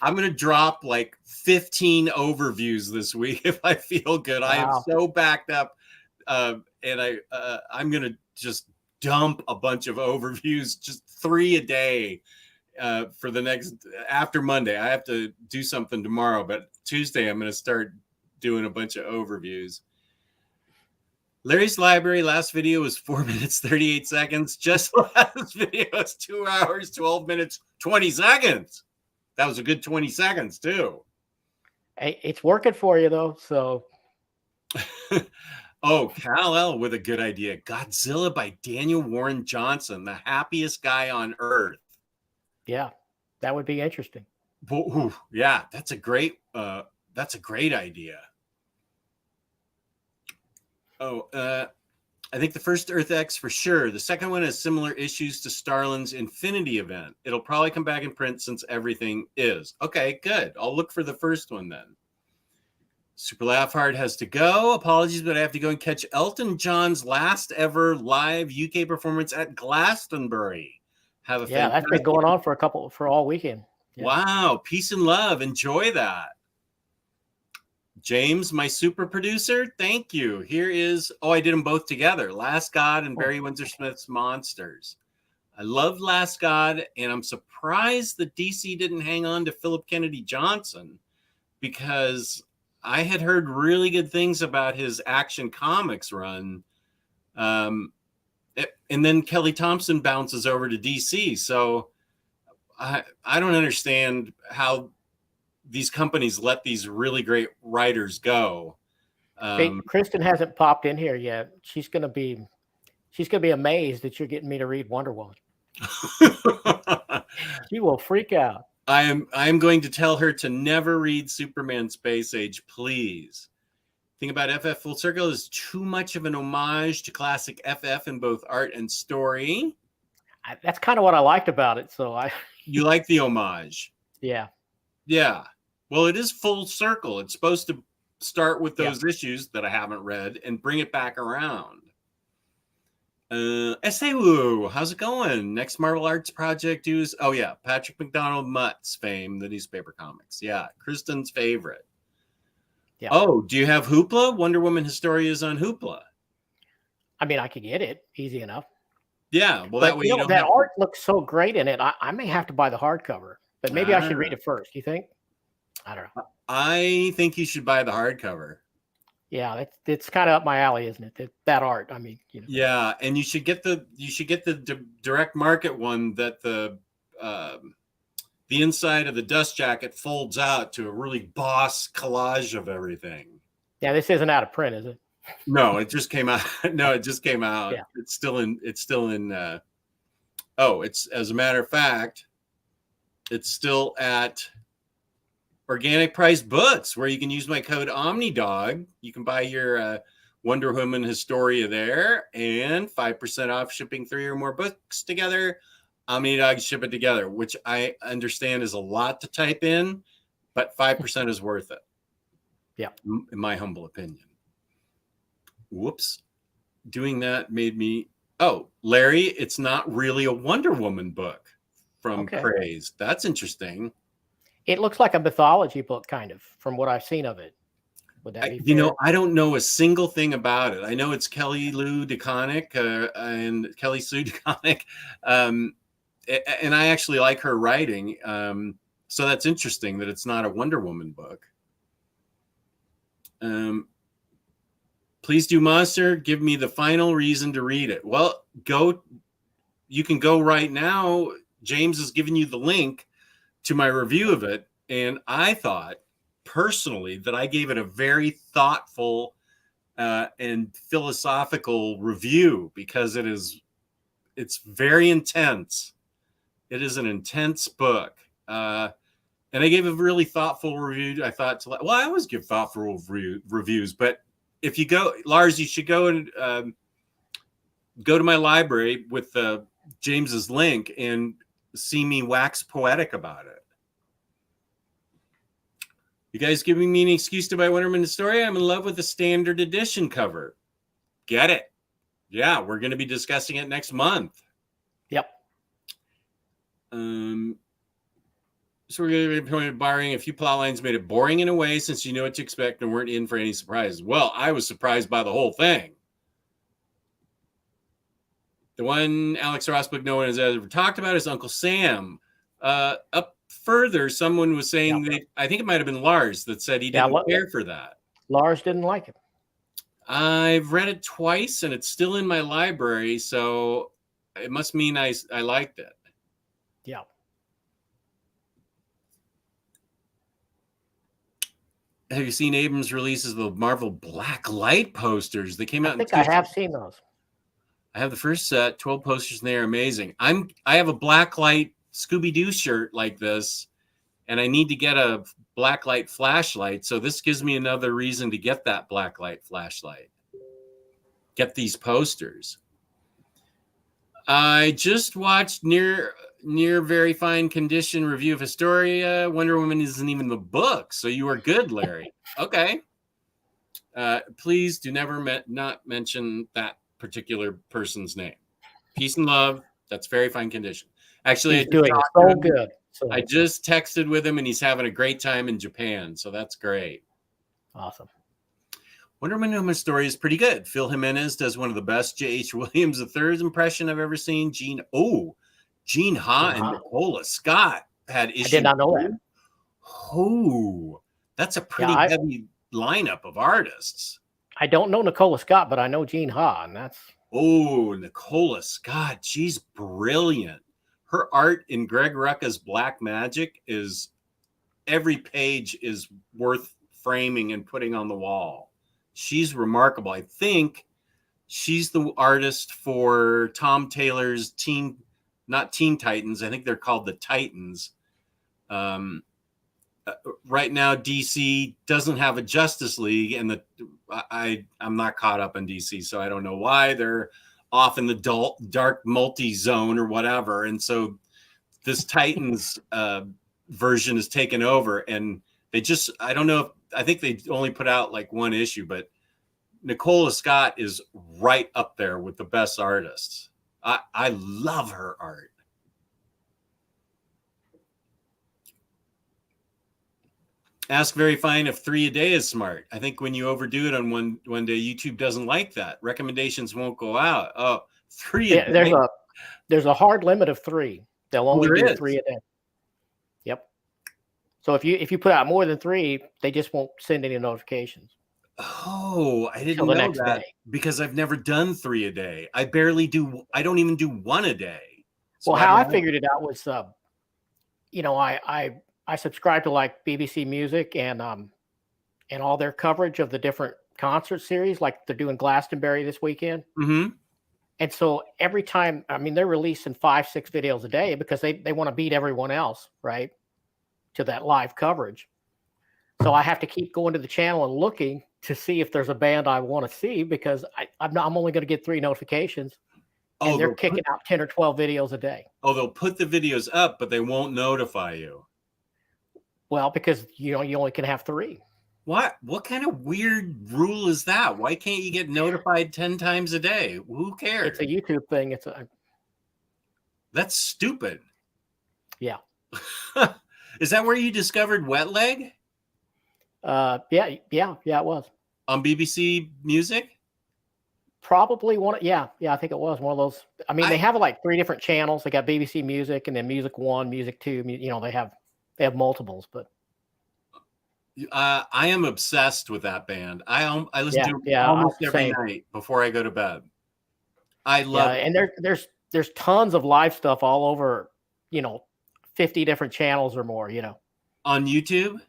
I'm going to drop like 15 overviews this week if I feel good. Wow. I am so backed up, and I'm going to just dump a bunch of overviews, just 3 a day for the next, after Monday. I have to do something tomorrow, but Tuesday I'm going to start doing a bunch of overviews. Larry's Library last video was 4 minutes 38 seconds. Just last video was 2 hours 12 minutes 20 seconds. That was a good 20 seconds too. Hey, it's working for you though. So oh, Kal-El with a good idea. Godzilla by Daniel Warren Johnson, the happiest guy on earth. Yeah, that would be interesting. Ooh, yeah, that's a great idea. Oh, I think the first Earth X for sure. The second one has similar issues to Starlin's Infinity event. It'll probably come back in print since everything is. Okay, good. I'll look for the first one then. Super Laugh Hard has to go. Apologies, but I have to go and catch Elton John's last ever live UK performance at Glastonbury. Yeah, that's been going on for all weekend. Yeah. Wow, peace and love. Enjoy that. James, my super producer, thank you. Here is, I did them both together. Last God and Barry Windsor Smith's Monsters. I love Last God, and I'm surprised that DC didn't hang on to Philip Kennedy Johnson, because I had heard really good things about his Action Comics run. And then Kelly Thompson bounces over to DC. So I don't understand how these companies let these really great writers go. Kristen hasn't popped in here yet. She's gonna be amazed that you're getting me to read Wonder Woman. She will freak out. I am going to tell her to never read Superman Space Age, please. Thing about FF Full Circle is too much of an homage to classic FF in both art and story. That's kind of what I liked about it. So you like the homage? Yeah. Yeah. Well, it is full circle. It's supposed to start with those issues that I haven't read and bring it back around. Essay-woo, how's it going? Next Marvel Arts project is, Patrick McDonald Mutt's fame, the newspaper comics. Yeah, Kristen's favorite. Yeah. Oh, do you have Hoopla? Wonder Woman Historia is on Hoopla. I mean, I could get it easy enough. Yeah, well, that way you don't that art looks so great in it. I may have to buy the hardcover, but maybe I should read it first. You think? I don't know. I think you should buy the hardcover. Yeah, it's kind of up my alley, isn't it? That art. I mean, you know. Yeah, and you should get the direct market one that the inside of the dust jacket folds out to a really boss collage of everything. Yeah, this isn't out of print, is it? No, it just came out. No, it just came out. Yeah. It's still in. It's as a matter of fact, it's still at Organic Price Books, where you can use my code OmniDog. You can buy your Wonder Woman Historia there, and 5% off shipping 3 or more books together. OmniDog ship it together, which I understand is a lot to type in, but 5% is worth it. Yeah, in my humble opinion. Whoops. Doing that made me... Oh, Larry, it's not really a Wonder Woman book from Craze. That's interesting. It looks like a mythology book, kind of, from what I've seen of it. Would that be fair? I don't know a single thing about it. I know it's Kelly Lou DeConnick and Kelly Sue DeConnick. And I actually like her writing. So that's interesting that it's not a Wonder Woman book. Please do Monster. Give me the final reason to read it. Well, you can go right now. James has given you the link to my review of it. And I thought personally that I gave it a very thoughtful and philosophical review, because it's very intense. It is an intense book. And I gave a really thoughtful review. I thought I always give thoughtful reviews, but if you go, Lars, you should go and go to my library with James's link and see me wax poetic about it. You guys giving me an excuse to buy Wonder Woman Historia? I'm in love with the standard edition cover. Get it? Yeah, we're going to be discussing it next month. Yep. So we're going to be pointed borrowing a few plot lines made it boring in a way since you knew what to expect and weren't in for any surprises. Well, I was surprised by the whole thing. The one Alex Ross book no one has ever talked about is Uncle Sam. Up further, someone was saying that, I think it might have been Lars, that said he didn't care for that. Lars didn't like it. I've read it twice and it's still in my library, so it must mean I liked it. Yeah. Have you seen Abrams' releases of the Marvel Black Light posters? They came out. I think I have seen those. I have the first set, 12 posters, and they're amazing. I have a Black Light Scooby-Doo shirt like this, and I need to get a Black Light flashlight. So this gives me another reason to get that Black Light flashlight. Get these posters. I just watched near very fine condition review of Historia. Wonder Woman isn't even the book, so you are good, Larry. Okay. Please do never not mention that particular person's name. Peace and love. That's very fine condition. Actually, he's doing so good. So. I just texted with him, and he's having a great time in Japan, so that's great. Awesome. Wonder Woman story is pretty good. Phil Jimenez does one of the best J.H. Williams III's impression I've ever seen. Gene Ha and Nicola Scott had issues. I did not know that. Oh, that's a pretty heavy lineup of artists. I don't know Nicola Scott, but I know Gene Ha, and that's... Oh, Nicola Scott. She's brilliant. Her art in Greg Rucka's Black Magic is... Every page is worth framing and putting on the wall. She's remarkable. I think she's the artist for Tom Taylor's not Teen Titans. I think they're called the Titans. Right now, DC doesn't have a Justice League, and I'm not caught up in DC, so I don't know why they're off in the dark multi-zone or whatever. And so this Titans version is taken over, and I don't know I think they only put out like one issue, but Nicola Scott is right up there with the best artists. I love her art. Ask Very Fine if 3 a day is smart. I think when you overdo it on one day, YouTube doesn't like that. Recommendations won't go out. Oh, 3 a day. There's a hard limit of 3. They'll only do 3 a day. Yep. So if you put out more than 3, they just won't send any notifications. Oh, I didn't know that because I've never done 3 a day. I don't even do 1 a day. So how I figured it out was, I subscribe to like BBC Music and all their coverage of the different concert series, like they're doing Glastonbury this weekend. Mm-hmm. And so every time, they're releasing 5-6 videos a day because they want to beat everyone else, right, to that live coverage. So I have to keep going to the channel and looking to see if there's a band I want to see because I'm only going to get 3 notifications. And they're kicking out 10 or 12 videos a day. Oh, they'll put the videos up, but they won't notify you. Well, because you only can have 3. What kind of weird rule is that? Why can't you get notified 10 times a day? Who cares? It's a YouTube thing. That's stupid. Yeah. Is that where you discovered Wet Leg? Yeah, it was. On BBC Music? Probably one. Yeah, I think it was one of those. They have like 3 different channels. They got BBC Music and then Music 1, Music 2. They have multiples, but I am obsessed with that band. I listen to it almost every night before I go to bed. I love it. And there's tons of live stuff all over, 50 different channels or more, On YouTube?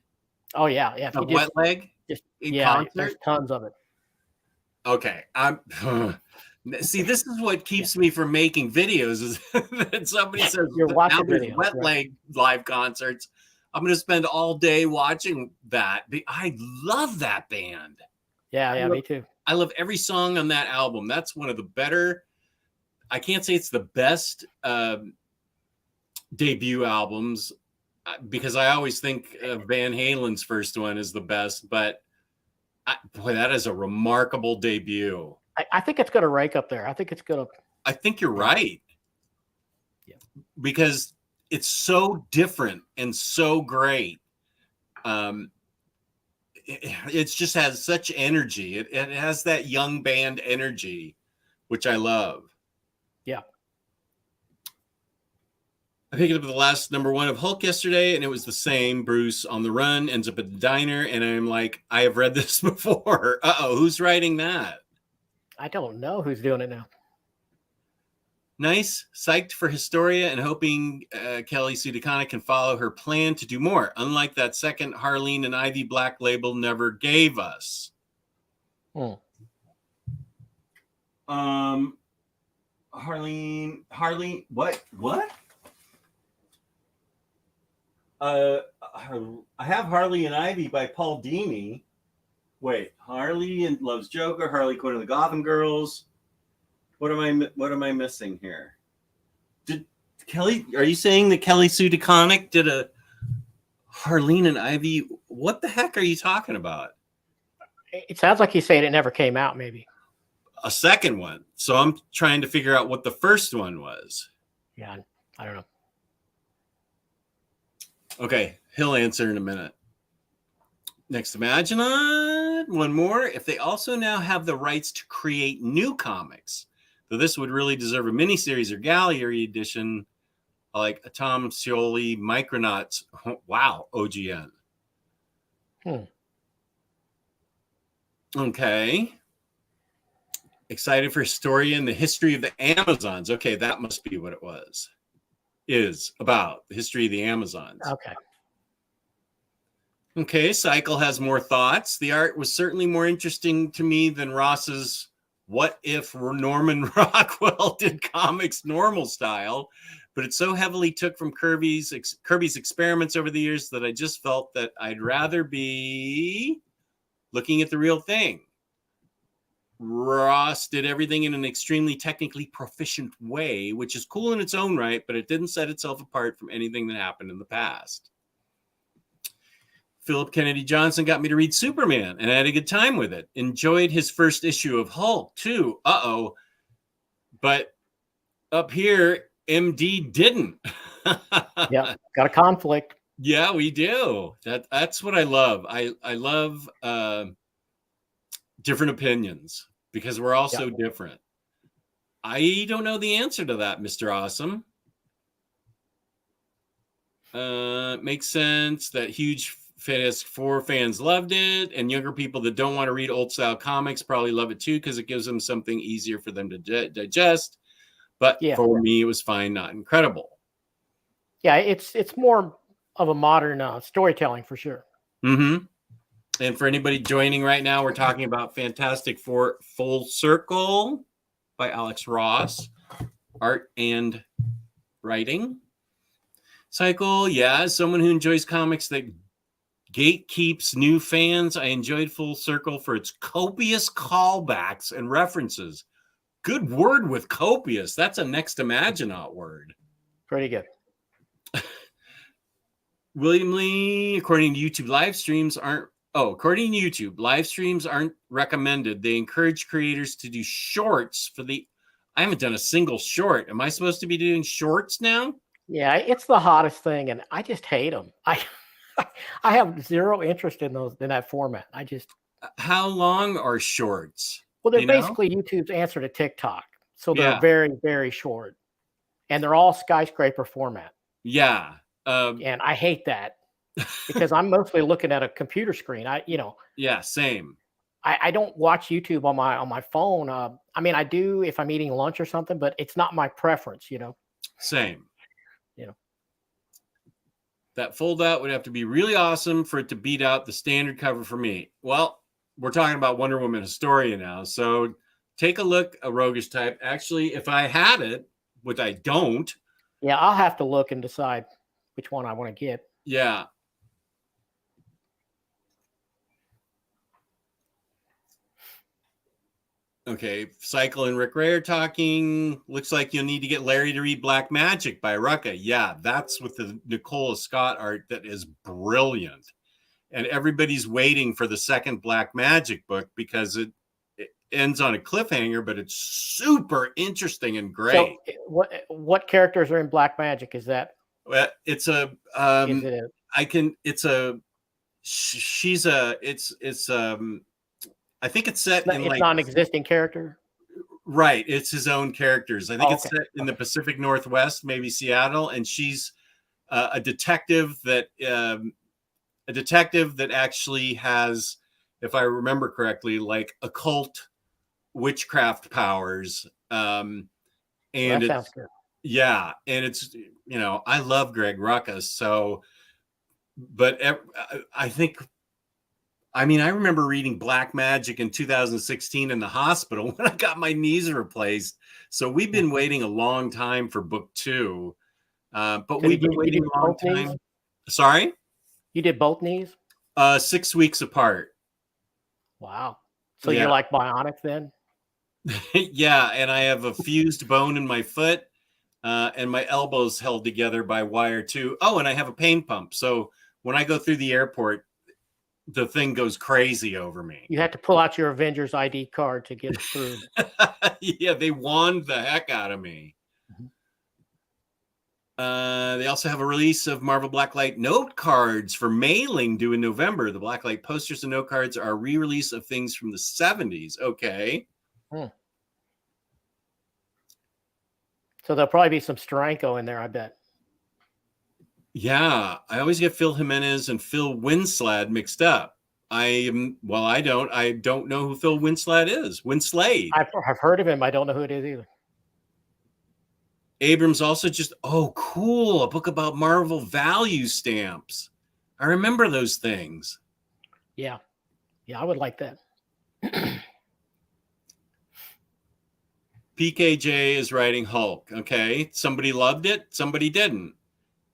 Oh yeah. Wet Leg? There's tons of it. Okay. See, this is what keeps me from making videos is that somebody says you're watching videos, Wet Leg live concerts. I'm going to spend all day watching that. I love that band. Yeah, me too. I love every song on that album. That's one of the better. I can't say it's the best debut albums because I always think Van Halen's first one is the best, but that is a remarkable debut. I think it's going to rank up there. I think you're right. because it's so different and so great. It just has such energy. It has that young band energy, which I love. Yeah. I picked up the last #1 of Hulk yesterday, and it was the same. Bruce on the run, ends up at the diner, and I'm like, I have read this before. Uh-oh, who's writing that? I don't know who's doing it now. Nice. Psyched for Historia and hoping Kelly Sue DeConnick can follow her plan to do more, unlike that second Harleen and Ivy Black label never gave us. Harleen, what? I have Harley and Ivy by Paul Dini. Wait, Harley and Loves Joker, Harley Quinn and the Gotham Girls. What am I missing here? Did Kelly? Are you saying that Kelly Sue DeConnick did a Harleen and Ivy? What the heck are you talking about? It sounds like he's saying it never came out. Maybe a second one. So I'm trying to figure out what the first one was. Yeah, I don't know. Okay, he'll answer in a minute. Next, imagine one more. If they also now have the rights to create new comics, though this would really deserve a miniseries or gallery edition, like a Tom Scioli Micronauts. Wow, OGN. Okay. Excited for Historia and the history of the Amazons. Okay, that must be what it was. Is about the history of the Amazons. Okay, Cycle has more thoughts. The art was certainly more interesting to me than Ross's What If Norman Rockwell Did Comics Normal Style, but it so heavily took from Kirby's experiments over the years that I just felt that I'd rather be looking at the real thing. Ross did everything in an extremely technically proficient way, which is cool in its own right, but it didn't set itself apart from anything that happened in the past. Philip Kennedy Johnson got me to read Superman, and I had a good time with it. Enjoyed his first issue of Hulk, too. Uh-oh. But up here, MD didn't. Yeah, got a conflict. Yeah, we do. That's what I love. I love different opinions because we're all so different. I don't know the answer to that, Mr. Awesome. Makes sense that huge Fantastic Four fans loved it, and younger people that don't want to read old style comics probably love it too because it gives them something easier for them to digest. But for me, it was fine, not incredible. Yeah, it's more of a modern storytelling for sure. Mm-hmm. And for anybody joining right now, we're talking about Fantastic Four Full Circle by Alex Ross, art and writing. Cycle, yeah, as someone who enjoys comics that gatekeeps new fans, I enjoyed Full Circle for its copious callbacks and references. Good word with copious. That's a next Imaginaut word. Pretty good. William Lee, according to YouTube, live streams aren't recommended. They encourage creators to do shorts for the. I haven't done a single short. Am I supposed to be doing shorts now? Yeah, it's the hottest thing, and I just hate them. I have zero interest in that format. I just. How long are shorts? Well, they're basically YouTube's answer to TikTok, so they're very, very short, and they're all skyscraper format. Yeah. And I hate that because I'm mostly looking at a computer screen. Yeah, same. I don't watch YouTube on my phone. I mean, I do if I'm eating lunch or something, but it's not my preference. Same. That fold out would have to be really awesome for it to beat out the standard cover for me. Well, we're talking about Wonder Woman Historia now, so take a look, a roguish type. Actually, if I had it, which I don't. Yeah, I'll have to look and decide which one I want to get. Yeah. Okay, Cycle and Rick Ray are talking. Looks like you'll need to get Larry to read Black Magic by Rucka. Yeah, that's with the Nicola Scott art that is brilliant. And everybody's waiting for the second Black Magic book because ends on a cliffhanger, but it's super interesting and great. So what characters are in Black Magic? Is that? Well, it's a Is it I can it's a she's a it's I think it's set in it's like not an existing character? right. It's his own characters. I think Oh, it's set in the Pacific Northwest, maybe Seattle, and she's a detective that actually has, if I remember correctly, like occult witchcraft powers. And well, that it's sounds good. yeah, and it's I love Greg Ruckus, so but I think. I mean, I remember reading Black Magic in 2016 in the hospital when I got my knees replaced. So we've been waiting a long time for book 2, but So we've been you waiting did a long both knees? time. Sorry? You did both knees? 6 weeks apart. Wow. So Yeah. you're like bionic then? Yeah, and I have a fused bone in my foot, and my elbows held together by wire too. Oh, and I have a pain pump. So when I go through the airport, the thing goes crazy over me. You had to pull out your Avengers ID card to get through. Yeah, they wand the heck out of me. They also have a release of Marvel Blacklight note cards for mailing due in November. The Blacklight posters and note cards are a re-release of things from the 70s. Okay. So there'll probably be some Steranko in there, I bet. Yeah, I always get Phil Jimenez and Phil Winslade mixed up. I don't know who Phil Winslade is. Winslade. I've heard of him. I don't know who it is either. Abrams also cool, a book about Marvel value stamps. I remember those things. Yeah, I would like that. PKJ is writing Hulk. Okay, somebody loved it, somebody didn't.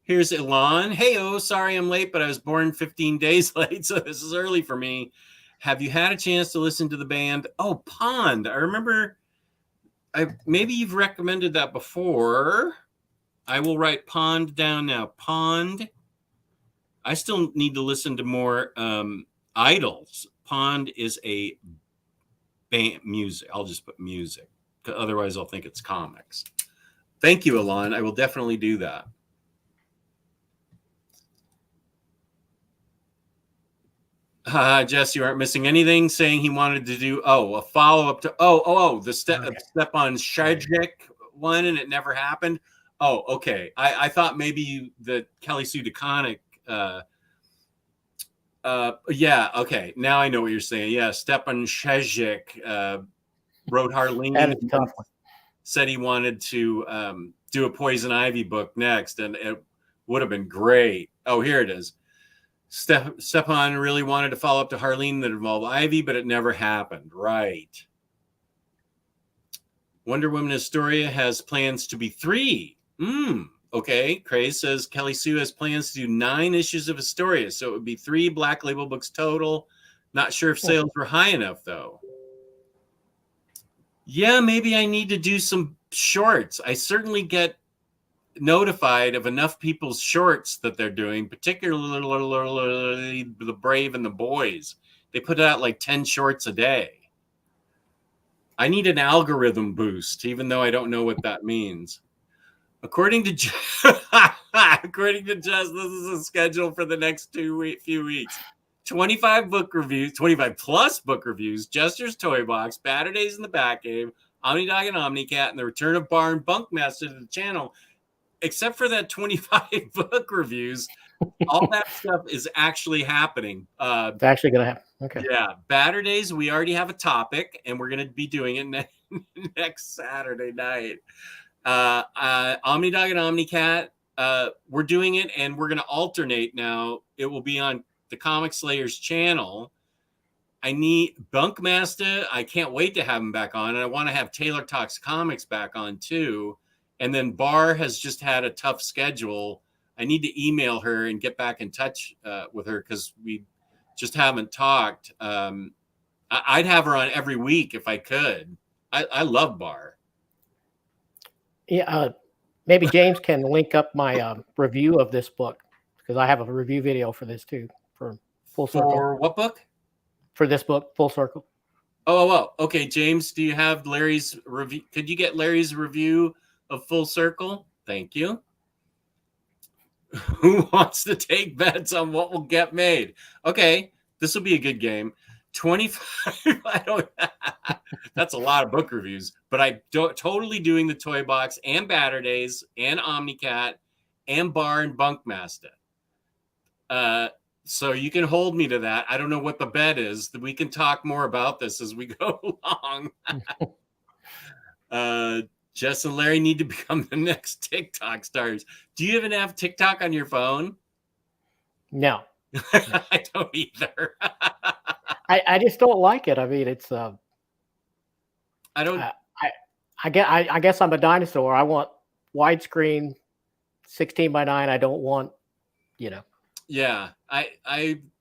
Here's Elon. Hey, sorry I'm late, but I was born 15 days late, so this is early for me. Have you had a chance to listen to the band? Oh, Pond. I remember. Maybe you've recommended that before. I will write Pond down now. Pond. I still need to listen to more Idols. Pond is a band music. I'll just put music. Otherwise, I'll think it's comics. Thank you, Elon. I will definitely do that. Jess, you aren't missing anything. Saying he wanted to do a follow-up to the step on Shadrick one, and it never happened. Oh, okay. I thought maybe the Kelly Sue DeConnick. Yeah, okay. Now I know what you're saying. Yeah, Stepan Shadrick wrote Harleen. That is a tough one. Said he wanted to do a Poison Ivy book next, and it would have been great. Oh, here it is. Stepan really wanted to follow up to Harleen that involved Ivy, but it never happened. Right. Wonder Woman Astoria has plans to be 3. Okay. Craze says Kelly Sue has plans to do 9 issues of Astoria, so it would be 3 Black Label books total. Not sure if sales were high enough, though. Yeah, maybe I need to do some shorts. I certainly get notified of enough people's shorts that they're doing, particularly the Brave and the Boys. They put out like 10 shorts a day. I need an algorithm boost, even though I don't know what that means. According to Jess, this is a schedule for the next few weeks. 25 book reviews, 25 plus book reviews, Jester's Toy Box, Batter Days in the Batcave, OmniDog and OmniCat, and the return of Bar and Bunkmaster to the channel. Except for that 25 book reviews, all that stuff is actually happening. It's actually going to happen. Okay. Yeah. Batter Days, we already have a topic, and we're going to be doing it next Saturday night. OmniDog and OmniCat, we're doing it, and we're going to alternate now. It will be on the Comic Slayers channel. I need Bunkmaster. I can't wait to have him back on, and I want to have Taylor Talks Comics back on too. And then Bar has just had a tough schedule. I need to email her and get back in touch with her because we just haven't talked. I'd have her on every week if I could. I love Bar. Yeah, maybe James can link up my review of this book because I have a review video for this too. For Full Circle. For what book? For this book, Full Circle. Oh, okay. James, do you have Larry's review? Could you get Larry's review of Full Circle? Thank you. Who wants to take bets on what will get made? Okay, this will be a good game. 25. I don't. That's a lot of book reviews, but I totally doing the Toy Box and Batter Days and Omnicat and Bar and Bunkmaster. So you can hold me to that. I don't know what the bet is. We can talk more about this as we go along. Jess and Larry need to become the next TikTok stars. Do you even have TikTok on your phone? No. I don't either. I just don't like it. I mean, it's I don't. I guess I'm a dinosaur. I want widescreen, 16:9. I don't want, Yeah,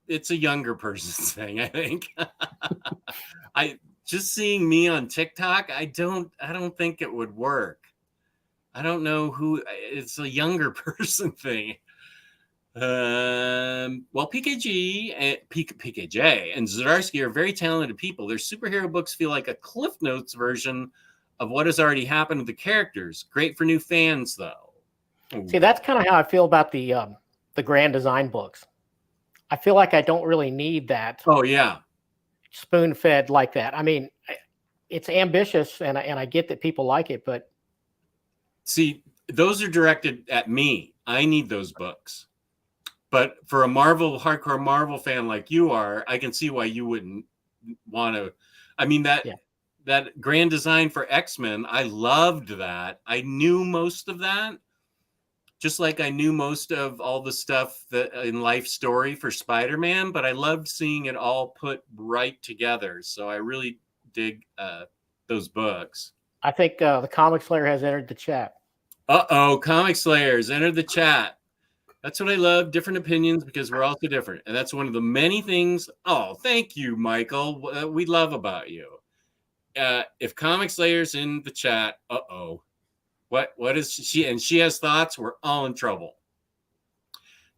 it's a younger person's thing, I think. Just seeing me on TikTok, I don't think it would work. I don't know who. It's a younger person thing. Well, PKJ and Zdarsky are very talented people. Their superhero books feel like a Cliff Notes version of what has already happened to the characters. Great for new fans, though. See, that's kind of how I feel about the Grand Design books. I feel like I don't really need that. Oh yeah, spoon-fed like that. I mean, it's ambitious, and I get that people like it, but see, those are directed at me. I need those books. But for a hardcore Marvel fan like you are, I can see why you wouldn't want to. I mean, that Grand Design for X-Men, I loved that. I knew most of that. Just like I knew most of all the stuff that in Life Story for Spider-Man, but I loved seeing it all put right together. So I really dig those books. I think the Comic Slayer has entered the chat. Comic Slayers entered the chat. That's what I love, different opinions, because we're all so different. And that's one of the many things. Oh, thank you, Michael. We love about you. If Comic Slayer's in the chat, What is she? And she has thoughts. We're all in trouble.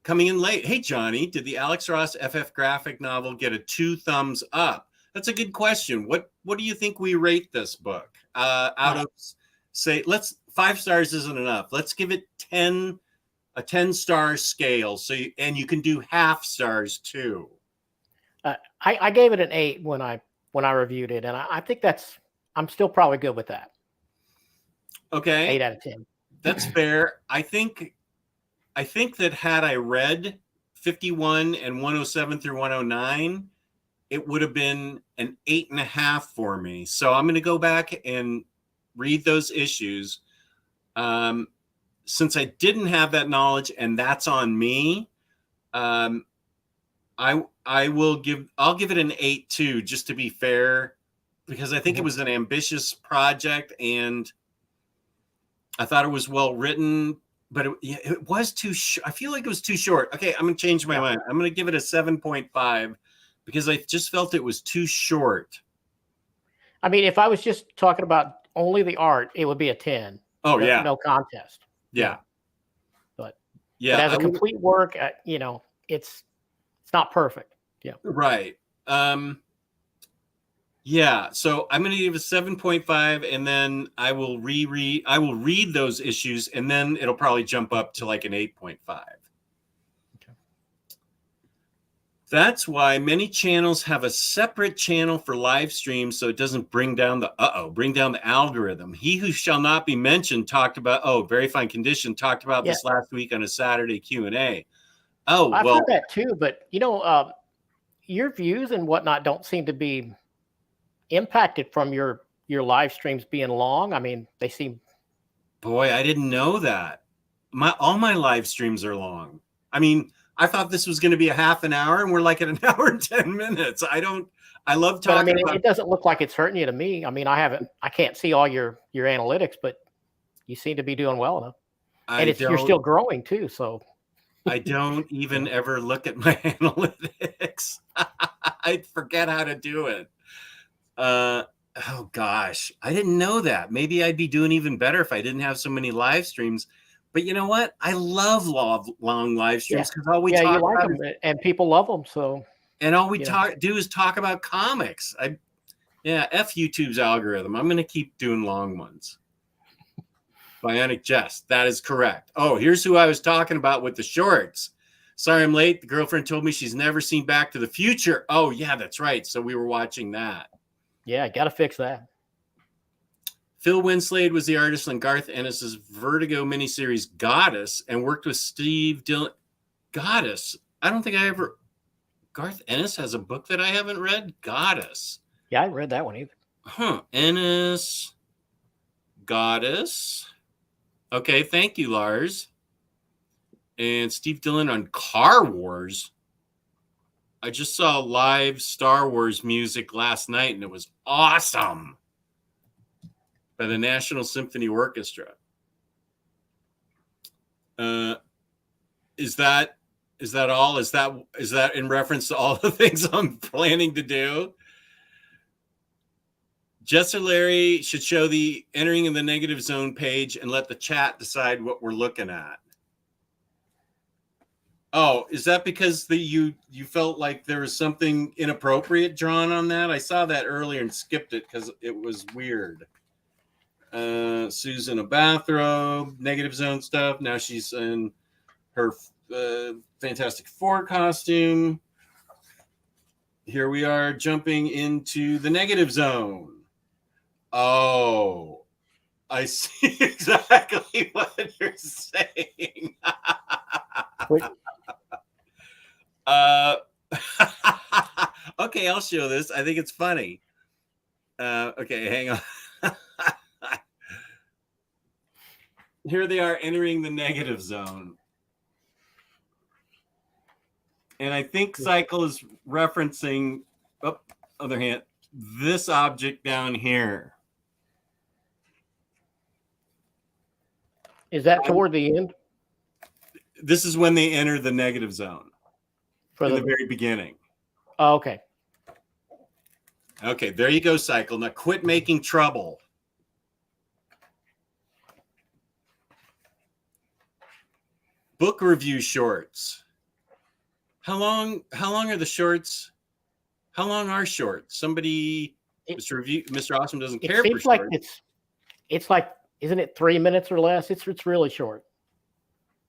Coming in late. Hey, Johnny, did the Alex Ross FF graphic novel get a 2 thumbs up? That's a good question. What do you think we rate this book? Out of, say, 5 stars isn't enough. Let's give it a 10-star scale. And you can do half stars too. I gave it an 8 when I reviewed it, and I think I'm still probably good with that. Okay. 8 out of 10. That's fair. I think that had I read 51 and 107 through 109, it would have been an 8.5 for me. So I'm going to go back and read those issues. Since I didn't have that knowledge, and that's on me, I'll give it an 8 too, just to be fair, because I think it was an ambitious project and I thought it was well written, but it was too short. I feel like it was too short. Okay, I'm going to change my mind. I'm going to give it a 7.5 because I just felt it was too short. I mean, if I was just talking about only the art, it would be a 10. Oh, yeah. No contest. Yeah. But as a complete work, it's not perfect. Yeah. Right. Yeah, so I'm going to give it 7.5, and then I will read those issues, and then it'll probably jump up to like an 8.5. Okay. That's why many channels have a separate channel for live streams, so it doesn't bring down the algorithm. He who shall not be mentioned talked about Very Fine Condition talked about this last week on a Saturday Q&A. I've heard that too, but your views and whatnot don't seem to be impacted from your live streams being long. I mean, they seem. Boy, I didn't know that. All my live streams are long. I mean, I thought this was going to be a half an hour, and we're like at an hour and 10 minutes. I love talking. But it doesn't look like it's hurting you to me. I mean, I can't see all your analytics, but you seem to be doing well enough, and you're still growing too. So I don't even ever look at my analytics. I forget how to do it. Oh gosh, I didn't know that. Maybe I'd be doing even better if I didn't have so many live streams. But you know what? I love long live streams because all we talk you like about them, and people love them. So and all we do is talk about comics. Yeah, F YouTube's algorithm. I'm going to keep doing long ones. Bionic Jest. That is correct. Oh, here's who I was talking about with the shorts. Sorry I'm late. The girlfriend told me she's never seen Back to the Future. Oh, yeah, that's right. So we were watching that. Yeah, got to fix that. Phil Winslade was the artist on Garth Ennis's Vertigo miniseries Goddess and worked with Steve Dillon. Goddess. I don't think I ever. Garth Ennis has a book that I haven't read. Goddess. Yeah, I read that one either. Huh. Ennis. Goddess. Okay, thank you, Lars. And Steve Dillon on Car Wars. I just saw live Star Wars music last night, and it was awesome by the National Symphony Orchestra. Is that all? Is that in reference to all the things I'm planning to do? Jess or Larry should show the entering in the negative zone page and let the chat decide what we're looking at. Oh, is that because you felt like there was something inappropriate drawn on that? I saw that earlier and skipped it because it was weird. Sue's in a bathrobe, negative zone stuff. Now she's in her Fantastic Four costume. Here we are jumping into the negative zone. Oh, I see exactly what you're saying. Okay, I'll show this. I think it's funny. Okay, hang on. Here they are entering the negative zone. And I think Cycle is referencing, other hand, this object down here. Is that toward the end? This is when they enter the negative zone. In the very beginning. Oh, okay. Okay, there you go, Cycle. Now quit making trouble. Book review shorts. How long are the shorts? How long are shorts? Somebody, Mr. Awesome doesn't care. It seems like it's like, isn't it 3 minutes or less? It's really short.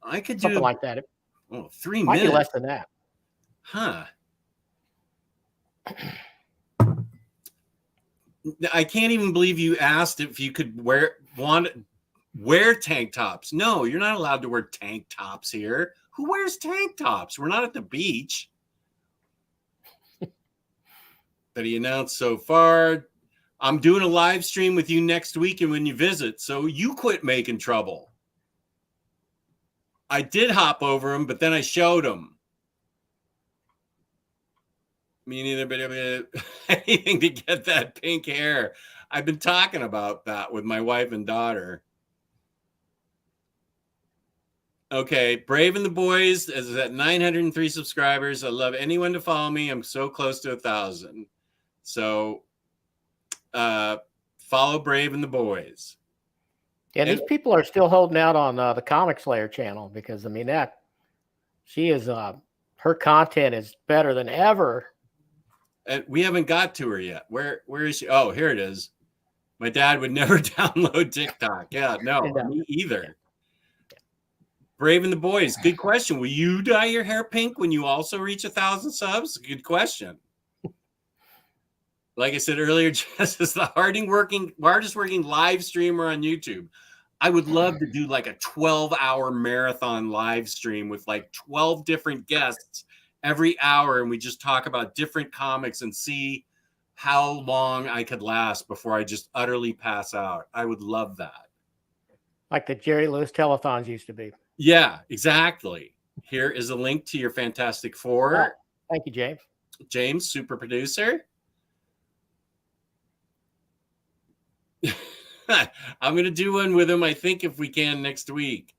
I could do something like that. 3 might minutes. Be less than that. Huh. I can't even believe you asked if you could wear tank tops. No, you're not allowed to wear tank tops here. Who wears tank tops? We're not at the beach. That he announced so far. I'm doing a live stream with you next week and when you visit, so you quit making trouble. I did hop over him, but then I showed him. Me neither, but anything to get that pink hair. I've been talking about that with my wife and daughter. Okay, Brave and the Boys is at 903 subscribers. I love anyone to follow me. I'm so close to 1,000. So follow Brave and the Boys. Yeah, these people are still holding out on the Comic Slayer channel because, I mean, she is, her content is better than ever. And we haven't got to her yet. Where is she? Oh, here it is. My dad would never download TikTok. Yeah, no, me either. Brave and the Boys. Good question. Will you dye your hair pink when you also reach 1,000 subs? Good question. Like I said earlier, Jess is the hardest working live streamer on YouTube. I would love to do like a 12-hour marathon live stream with like 12 different guests every hour, and we just talk about different comics and see how long I could last before I just utterly pass out. I would love that. Like the Jerry Lewis telethons used to be. Yeah, exactly. Here is a link to your Fantastic Four. Oh, thank you, James. James, super producer. I'm going to do one with him, I think, if we can next week.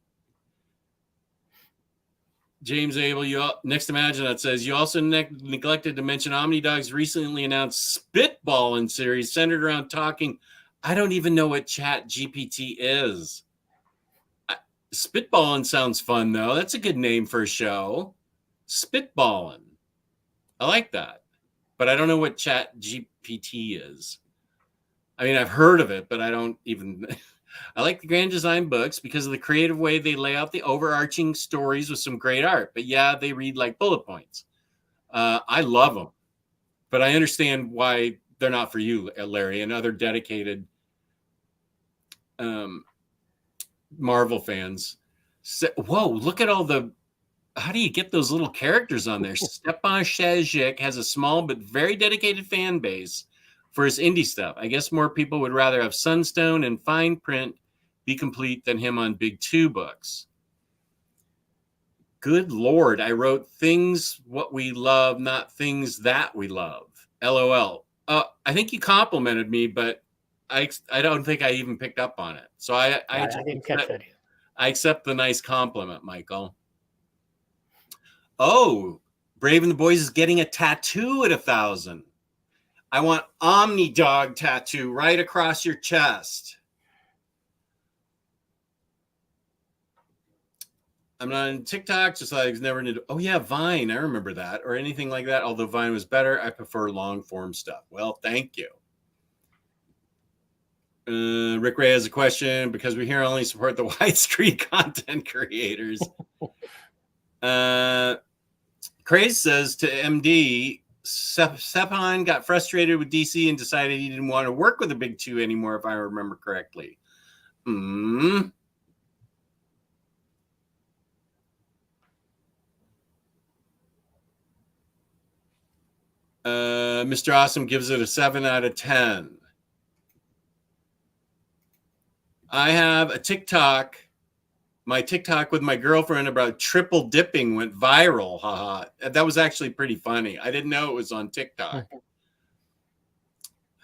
James Abel, next Imagine that says, you also neglected to mention OmniDog's recently announced Spitballin' series centered around talking. I don't even know what Chat GPT is. Spitballin' sounds fun, though. That's a good name for a show. Spitballin'. I like that. But I don't know what Chat GPT is. I mean, I've heard of it, but I don't even. I like the Grand Design books because of the creative way they lay out the overarching stories with some great art. But yeah, they read like bullet points. I love them, but I understand why they're not for you, Larry, and other dedicated Marvel fans. Whoa, look at all the. How do you get those little characters on there? Stepan Shajik has a small but very dedicated fan base for his indie stuff. I guess more people would rather have Sunstone and fine print be complete than him on big 2 books. Good Lord, I wrote things what we love, not things that we love. LOL. I think you complimented me, but I don't think I even picked up on it. So I didn't catch that. I accept the nice compliment, Michael. Oh, Brave and the Boys is getting a tattoo at 1,000. I want OmniDog tattoo right across your chest. I'm not on TikTok, just like I was never into. Oh yeah, Vine. I remember that, or anything like that. Although Vine was better, I prefer long form stuff. Well, thank you. Rick Ray has a question because we here only support the widescreen content creators. Craze says to MD, Stepan got frustrated with DC and decided he didn't want to work with the big 2 anymore, if I remember correctly. Mr. Awesome gives it a 7 out of 10. I have a TikTok. My TikTok with my girlfriend about triple dipping went viral. Haha. That was actually pretty funny. I didn't know it was on TikTok.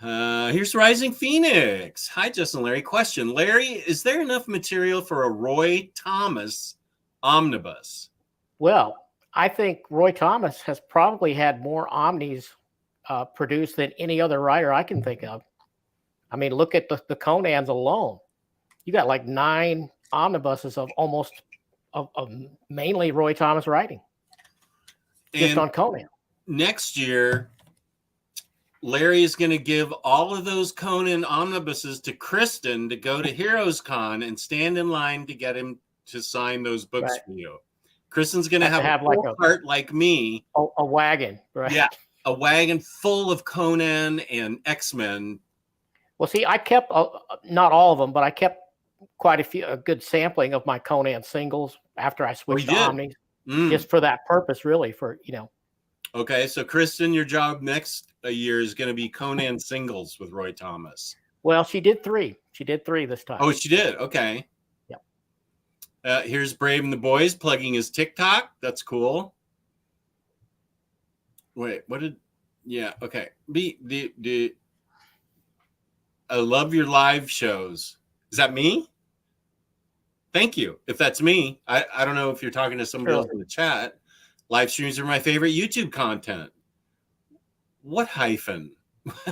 Here's Rising Phoenix. Hi, Justin, Larry. Question. Larry, is there enough material for a Roy Thomas omnibus? Well, I think Roy Thomas has probably had more omnis produced than any other writer I can think of. I mean, look at the Conans alone. You got like 9 omnibuses of almost of mainly Roy Thomas writing just on Conan. Next year, Larry is going to give all of those Conan omnibuses to Kristen to go to Heroes Con and stand in line to get him to sign those books for you. Kristen's going to have like a cart like me. A wagon, right? Yeah, a wagon full of Conan and X-Men. Well, see, I kept not all of them, but I kept quite a good sampling of my Conan singles after I switched to Omnis, just for that purpose, really, for, you know. Okay, so Kristen, your job next year is going to be Conan singles with Roy Thomas. Well, she did 3. She did 3 this time. Oh, she did? Okay. Yep. Here's Brave and the Boys plugging his TikTok. That's cool. Wait, what did... Yeah, okay. I love your live shows. Is that me? Thank you. If that's me, I don't know if you're talking to somebody else in the chat. Live streams are my favorite YouTube content. What hyphen?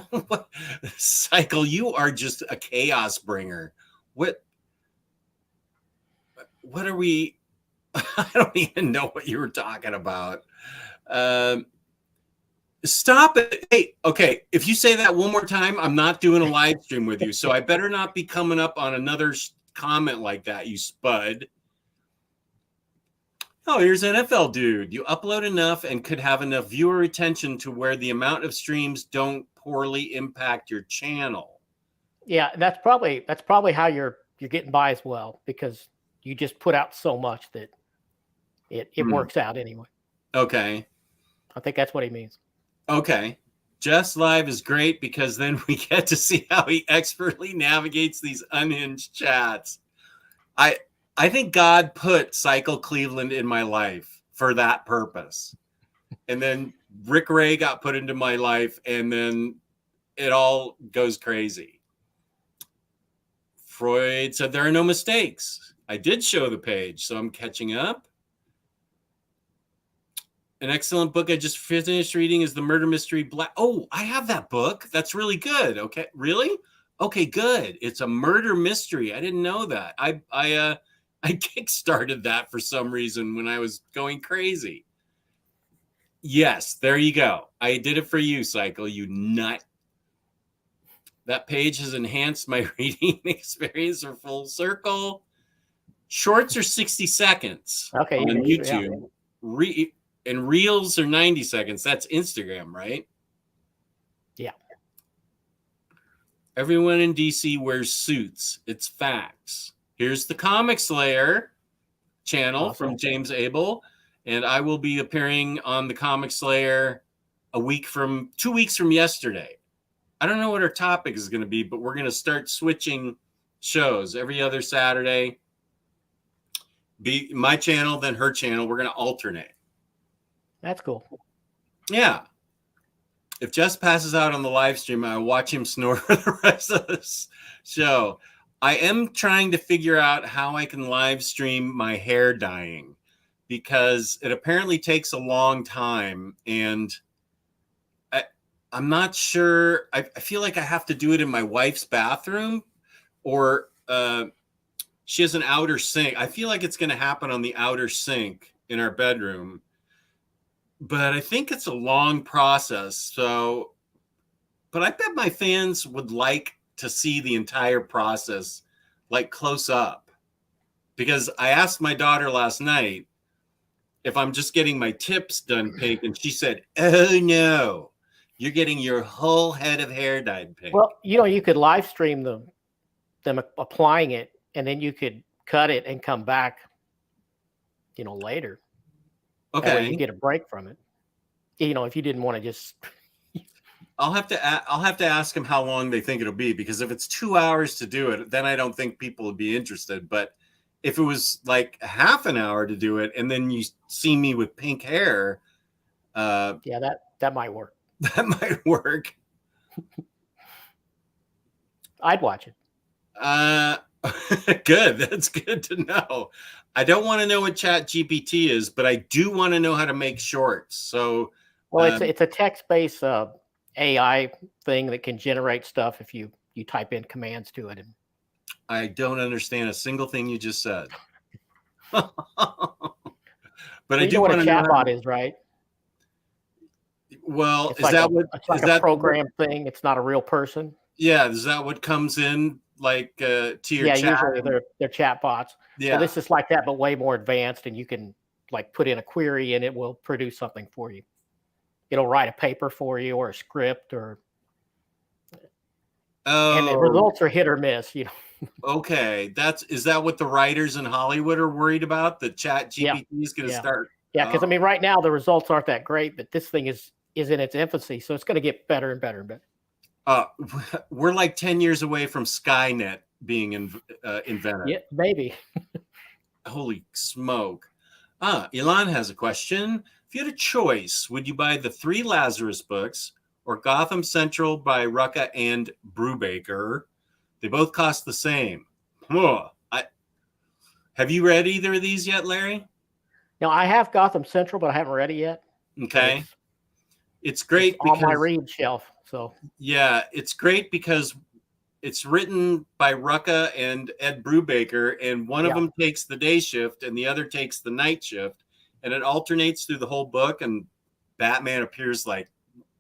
What cycle? You are just a chaos bringer. What are we? I don't even know what you were talking about. Stop it. Hey, okay. If you say that one more time, I'm not doing a live stream with you. So I better not be coming up on another comment like that, you spud. Oh, here's NFL dude. You upload enough and could have enough viewer retention to where the amount of streams don't poorly impact your channel. Yeah, that's probably how you're getting by as well, because you just put out so much that it works out anyway. Okay. I think that's what he means. Okay. Jeff's live is great because then we get to see how he expertly navigates these unhinged chats. I think God put Cycle Cleveland in my life for that purpose. And then Rick Ray got put into my life, and then it all goes crazy. Freud said there are no mistakes. I did show the page, so I'm catching up. An excellent book I just finished reading is The Murder Mystery Black. Oh, I have that book. That's really good. Okay. Really? Okay, good. It's a murder mystery. I didn't know that. I kickstarted that for some reason when I was going crazy. Yes, there you go. I did it for you, Cycle, you nut. That page has enhanced my reading experience for Full Circle. Shorts are 60 seconds Okay, on even YouTube. yeah. And Reels are 90 seconds. That's Instagram, right? Yeah. Everyone in DC wears suits. It's facts. Here's the Comic Slayer channel Awesome. from James Abel. And I will be appearing on the Comic Slayer 2 weeks from yesterday. I don't know what our topic is going to be, but we're going to start switching shows every other Saturday. Be my channel, then her channel. We're going to alternate. That's cool. Yeah. If Jess passes out on the live stream, I'll watch him snore for the rest of this show. I am trying to figure out how I can live stream my hair dyeing because it apparently takes a long time. And I'm not sure. I feel like I have to do it in my wife's bathroom, or she has an outer sink. I feel like it's going to happen on the outer sink in our bedroom, but I think it's a long process. So, but I bet my fans would like to see the entire process, like close up, because I asked my daughter last night if I'm just getting my tips done pink, and she said, "Oh no. You're getting your whole head of hair dyed pink." Well, you could live stream them applying it, and then you could cut it and come back, later. Okay. That way you get a break from it. If you didn't want to just. I'll have to ask them how long they think it'll be, because if it's 2 hours to do it, then I don't think people would be interested. But if it was like a half an hour to do it, and then you see me with pink hair, yeah, that might work. That might work. I'd watch it. Good. That's good to know. I don't want to know what Chat GPT is, but I do want to know how to make shorts. So, well, it's a text-based AI thing that can generate stuff if you type in commands to it. And I don't understand a single thing you just said. But I do know what a want to know chatbot is, right? Well, it's is like that what it's like is a that program thing? It's not a real person. Yeah, is that what comes in like to your chat? Usually they're chatbots. Yeah. Well, this is like that, but way more advanced, and you can like put in a query and it will produce something for you. It'll write a paper for you or a script and the results are hit or miss, Okay, is that what the writers in Hollywood are worried about? The Chat GPT is going to start. Yeah, because I mean, right now the results aren't that great, but this thing is in its infancy, so it's going to get better and better and better. We're like 10 years away from Skynet being invented. Yeah, maybe. Holy smoke. Elon has a question. If you had a choice, would you buy the 3 Lazarus books or Gotham Central by Rucka and Brubaker? They both cost the same. Have you read either of these yet, Larry? No, I have Gotham Central, but I haven't read it yet. Okay. It's great because on my read shelf. So yeah, it's great because it's written by Rucka and Ed Brubaker, and one of them takes the day shift and the other takes the night shift, and it alternates through the whole book, and Batman appears like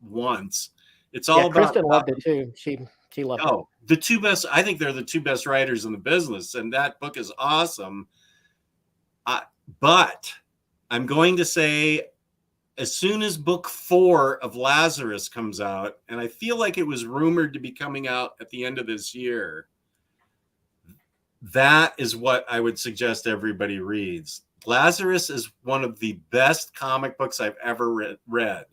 once. It's all about. Kristen loved it too. She loved it. Oh, the two best. I think they're the 2 best writers in the business, and that book is awesome. But I'm going to say, as soon as book 4 of Lazarus comes out, and I feel like it was rumored to be coming out at the end of this year, that is what I would suggest everybody reads. Lazarus is one of the best comic books I've ever read.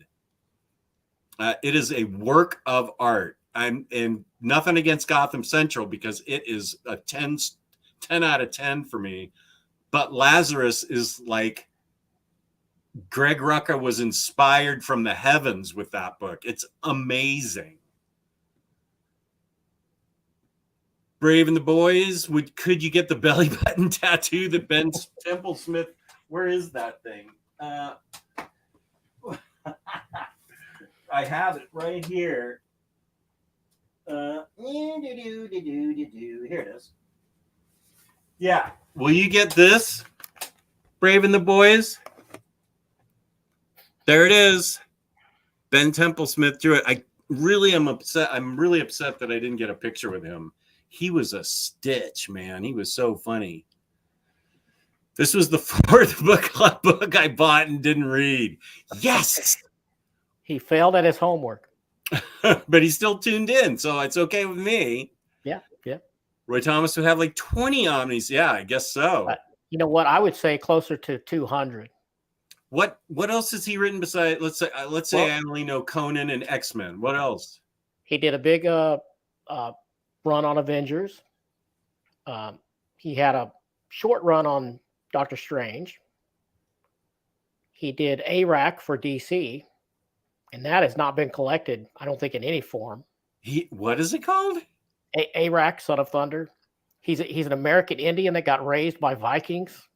It is a work of art. And nothing against Gotham Central, because it is a 10 out of 10 for me. But Lazarus is like Greg Rucka was inspired from the heavens with that book. It's amazing. Brave and the Boys, could you get the belly button tattoo that Ben Templesmith? Where is that thing? I have it right here. Here it is. Yeah. Will you get this, Brave and the Boys? There it is. Ben Templesmith drew it. really am upset. I'm really upset that I didn't get a picture with him. He was a stitch, man. He was so funny. This was the fourth book club book I bought and didn't read. Yes. He failed at his homework. But he's still tuned in, so it's okay with me. Yeah, yeah. Roy Thomas would have like 20 Omnis. Yeah, I guess so. You know what? I would say closer to 200. What else has he written besides, let's say I only know Conan and X-Men. What else? He did a big run on Avengers. He had a short run on Doctor Strange. He did ARAC for DC, and that has not been collected, I don't think, in any form. What is it called? ARAC, Son of Thunder. He's an American Indian that got raised by Vikings.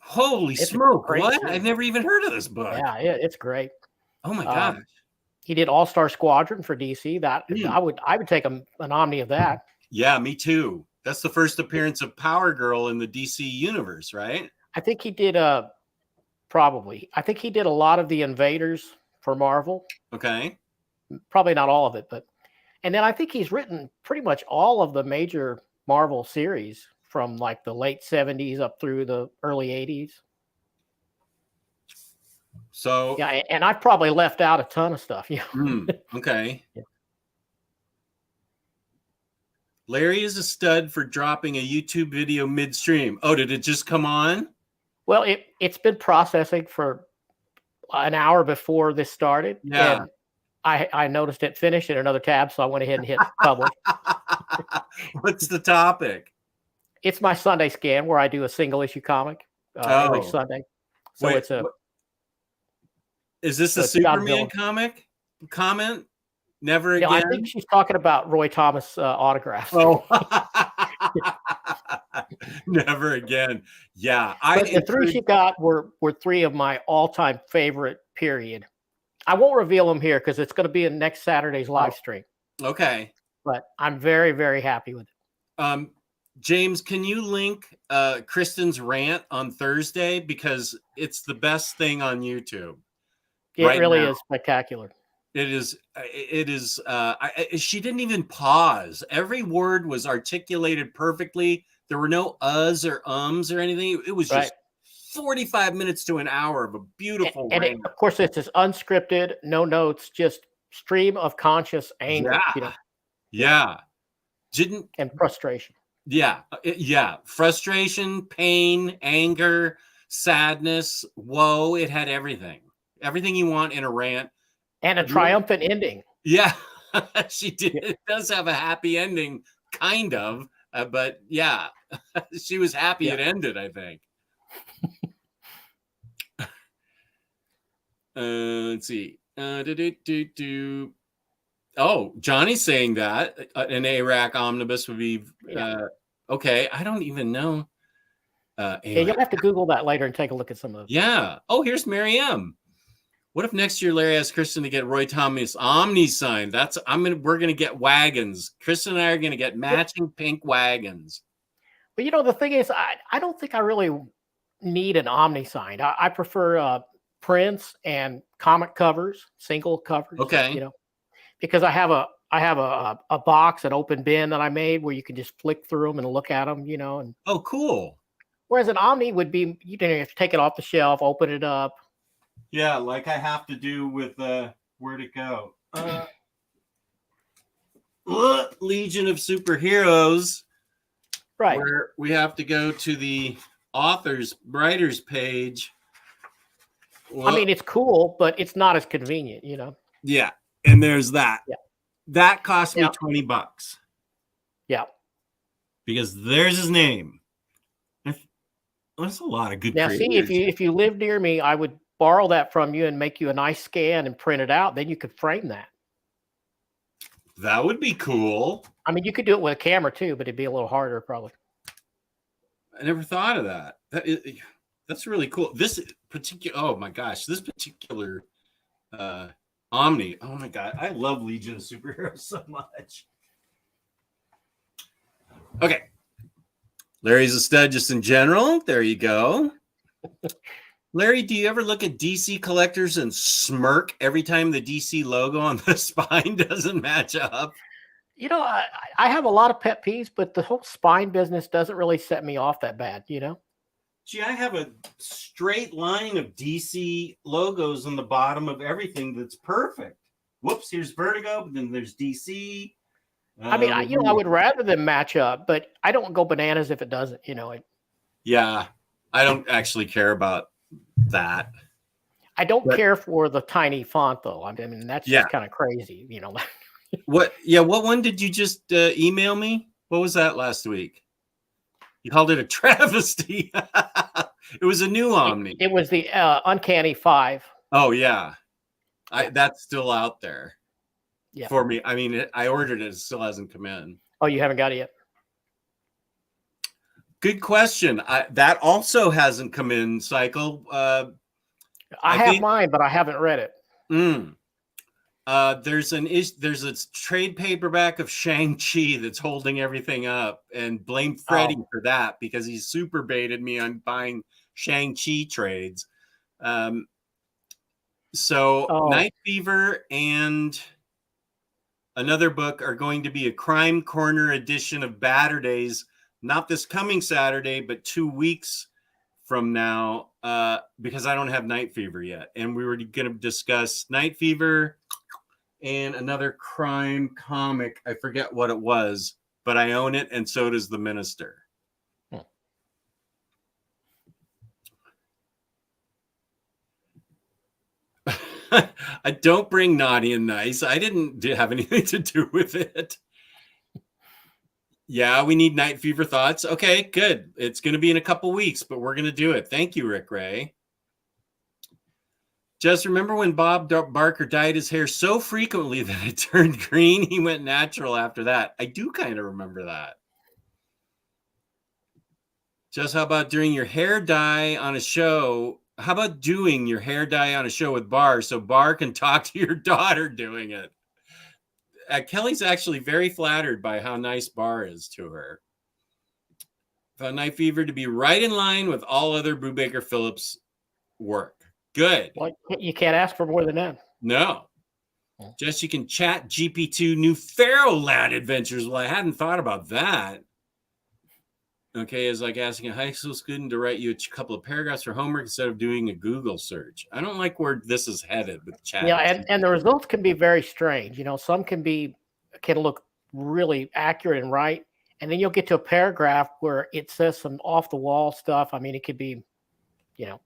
Holy smoke! What? I've never even heard of this book. Yeah, it's great. Oh my gosh! He did All-Star Squadron for DC. That I would take an Omni of that. Yeah, me too. That's the first appearance of Power Girl in the DC universe, right? I think he did probably. I think he did a lot of the Invaders for Marvel. Okay. Probably not all of it, and then I think he's written pretty much all of the major Marvel series from like the late 70s up through the early 80s. So yeah, and I've probably left out a ton of stuff. Yeah. Okay. Yeah. Larry is a stud for dropping a YouTube video midstream. Oh, did it just come on? Well, it's been processing for an hour before this started. Yeah. And I noticed it finished in another tab, so I went ahead and hit publish. What's the topic? It's my Sunday scan where I do a single issue comic every Sunday. So wait, it's a. Is this a Superman comic? Comment? Never again. I think she's talking about Roy Thomas autographs. Oh, never again. Yeah, the three she got were three of my all-time favorite. Period. I won't reveal them here because it's going to be in next Saturday's live stream. Okay. But I'm very, very happy with it. James, can you link Kristen's rant on Thursday? Because it's the best thing on YouTube. It really is spectacular. It is. She didn't even pause. Every word was articulated perfectly. There were no uhs or ums or anything. It was just 45 minutes to an hour of a beautiful rant. Of course, it's just unscripted, no notes, just stream of conscious anger. Yeah. And frustration. Yeah. Frustration, pain, anger, sadness, woe. It had everything. Everything you want in a rant. And a triumphant ending. Yeah, she did. It does have a happy ending, kind of. But yeah, she was happy it ended, I think. Let's see. Oh, Johnny's saying that an ARAC omnibus would be okay. I don't even know. You'll have to Google that later and take a look at some of those. Yeah. Oh, here's Mary M. What if next year Larry asks Kristen to get Roy Thomas Omni signed? We're gonna get wagons. Kristen and I are gonna get matching pink wagons. But the thing is, I don't think I really need an Omni signed. I prefer prints and comic covers, single covers. Okay. Because I have a box, an open bin that I made where you can just flick through them and look at them. And oh, cool. Whereas an Omni would be, you have to take it off the shelf, open it up. Yeah, like I have to do with where'd it go? Legion of Superheroes. Right. Where we have to go to the writers page. Well, I mean, it's cool, but it's not as convenient, Yeah, and there's that. Yeah. That cost me $20. Yeah. Because there's his name. That's a lot of good. Now, creators. see, if you live near me, I would borrow that from you and make you a nice scan and print it out. Then you could frame that. That would be cool. I mean, you could do it with a camera too, but it'd be a little harder probably. I never thought of that. That's really cool. This particular, oh my gosh, this particular Omni. Oh my God, I love Legion of Superheroes so much. Okay. Larry's a stud just in general. There you go. Larry, do you ever look at DC collectors and smirk every time the DC logo on the spine doesn't match up? You know, I have a lot of pet peeves, but the whole spine business doesn't really set me off that bad, you know? Gee, I have a straight line of DC logos on the bottom of everything that's perfect. Whoops, here's Vertigo, but then there's DC. I mean, I would rather them match up, but I don't go bananas if it doesn't, you know? Yeah, I don't actually care about that. I don't care for the tiny font, though. I mean, that's just kind of crazy, you know? What one did you just email me? What was that last week? You called it a travesty. It was a new Omni. It was the Uncanny 5. Oh, yeah. That's still out there for me. I mean, I ordered it. It still hasn't come in. Oh, you haven't got it yet? Good question. That also hasn't come in, Cycle. I have mine, but I haven't read it. There's a trade paperback of Shang-Chi that's holding everything up, and blame Freddie for that because he super baited me on buying Shang-Chi trades. Night Fever and another book are going to be a Crime Corner edition of Batter Days, not this coming Saturday, but 2 weeks from now, because I don't have Night Fever yet. And we were going to discuss Night Fever and another crime comic. I forget what it was, but I own it, and so does The Minister. I don't bring naughty and nice. I didn't have anything to do with it. Yeah, we need Night Fever thoughts. Okay, good. It's going to be in a couple weeks, but we're going to do it. Thank you, Rick Ray. Just remember when Bob Barker dyed his hair so frequently that it turned green, he went natural after that. I do kind of remember that. Just how about doing your hair dye on a show? How about doing your hair dye on a show with Bar so Bar can talk to your daughter doing it? Kelly's actually very flattered by how nice Bar is to her. Found Night Fever to be right in line with all other Brubaker Phillips work. Good. Well, you can't ask for more than that. No. Just you can chat GP2 new Pharaoh Lad adventures. Well, I hadn't thought about that. Okay, it's like asking a high school student to write you a couple of paragraphs for homework instead of doing a Google search. I don't like where this is headed with chat. Yeah, and the results can be very strange. You know, some can look really accurate and right, and then you'll get to a paragraph where it says some off the wall stuff. I mean, it could be, you know.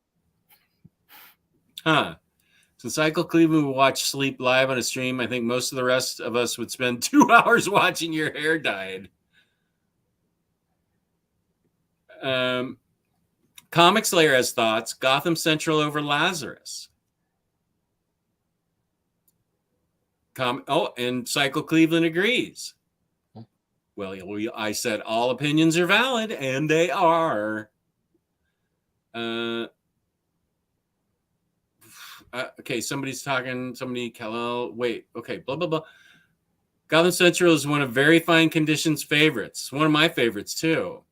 Since Cycle Cleveland would watch Sleep live on a stream, I think most of the rest of us would spend 2 hours watching your hair dyed. Comic Slayer has thoughts. Gotham Central over Lazarus. And Cycle Cleveland agrees. Well, I said all opinions are valid, and they are. Okay, somebody's talking. Wait, okay, blah, blah, blah. Gotham Central is one of Very Fine Conditions' favorites. One of my favorites, too.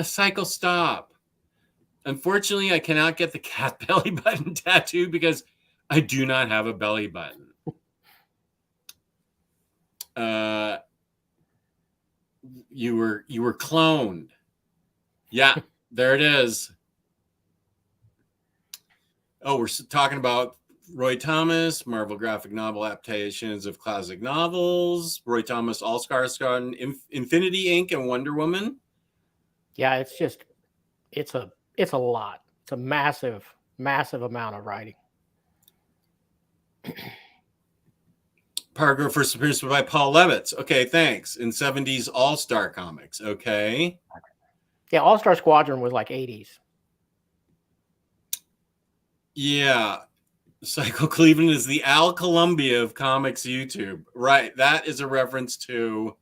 Cycle, stop. Unfortunately, I cannot get the cat belly button tattoo because I do not have a belly button. You were cloned. Yeah, there it is. Oh, we're talking about Roy Thomas, Marvel graphic novel adaptations of classic novels, Roy Thomas All-Star Squadron, Infinity Inc. and Wonder Woman. Yeah, it's a lot. It's a massive, massive amount of writing. Paragraph first appearance by Paul Levitz. Okay, thanks. In 70s All-Star Comics. Okay. Yeah, All-Star Squadron was like 80s. Yeah. Cycle Cleveland is the Al Columbia of comics YouTube. Right. That is a reference to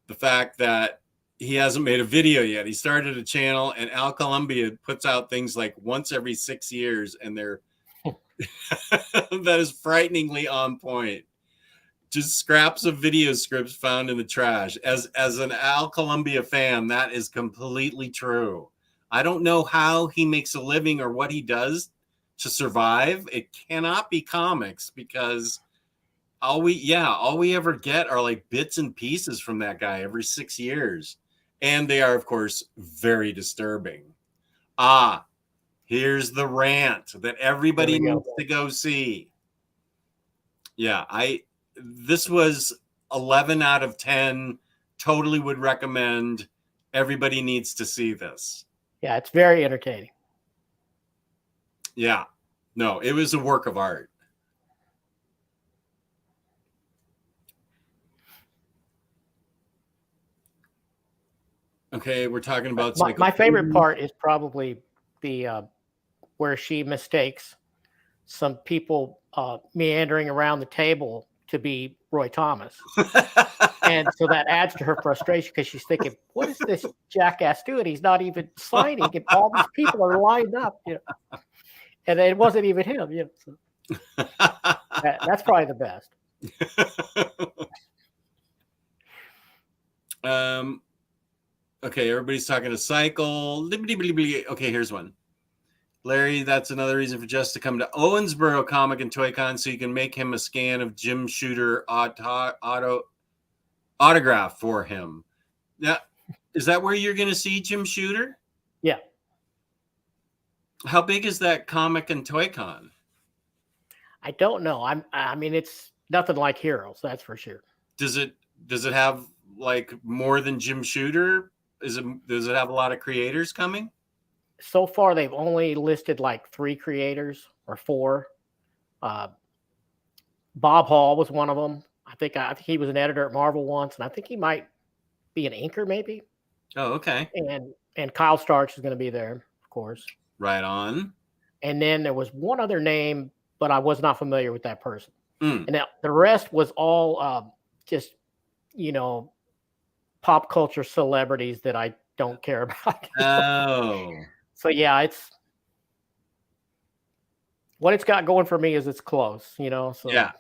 the fact that he hasn't made a video yet. He started a channel, and Al Columbia puts out things like once every 6 years, and they're that is frighteningly on point. just scraps of video scripts found in the trash. As an Al Columbia fan, that is completely true. I don't know how he makes a living or what he does to survive. It cannot be comics, because all we ever get are like bits and pieces from that guy every 6 years. And they are, of course, very disturbing. Here's the rant that everybody needs to go see. Yeah, this was 11 out of 10. Totally would recommend. Everybody needs to see this. Yeah, it's very entertaining. Yeah. No, it was a work of art. Okay, we're talking about my favorite part is probably the where she mistakes some people meandering around the table to be Roy Thomas. And so that adds to her frustration, because she's thinking, what is this jackass doing? He's not even signing, and all these people are lined up, you know. And it wasn't even him, you know. So that's probably the best. Okay, everybody's talking to Cycle. Okay, here's one. Larry, that's another reason for Jess to come to Owensboro Comic and Toy Con, so you can make him a scan of Jim Shooter autograph for him. Now, is that where you're going to see Jim Shooter? Yeah. How big is that Comic and Toy Con? I don't know. I mean, it's nothing like Heroes, that's for sure. Does it have like more than Jim Shooter? Does it have a lot of creators coming? So far, they've only listed like 3 creators or 4. Bob Hall was one of them. I think he was an editor at Marvel once, and I think he might be an inker, maybe. Oh, okay. And Kyle Starks is going to be there, of course. Right on. And then there was one other name, but I was not familiar with that person. And now the rest was all just, you know, pop culture celebrities that I don't care about. Oh. So yeah, what it's got going for me is it's close, you know. So yeah.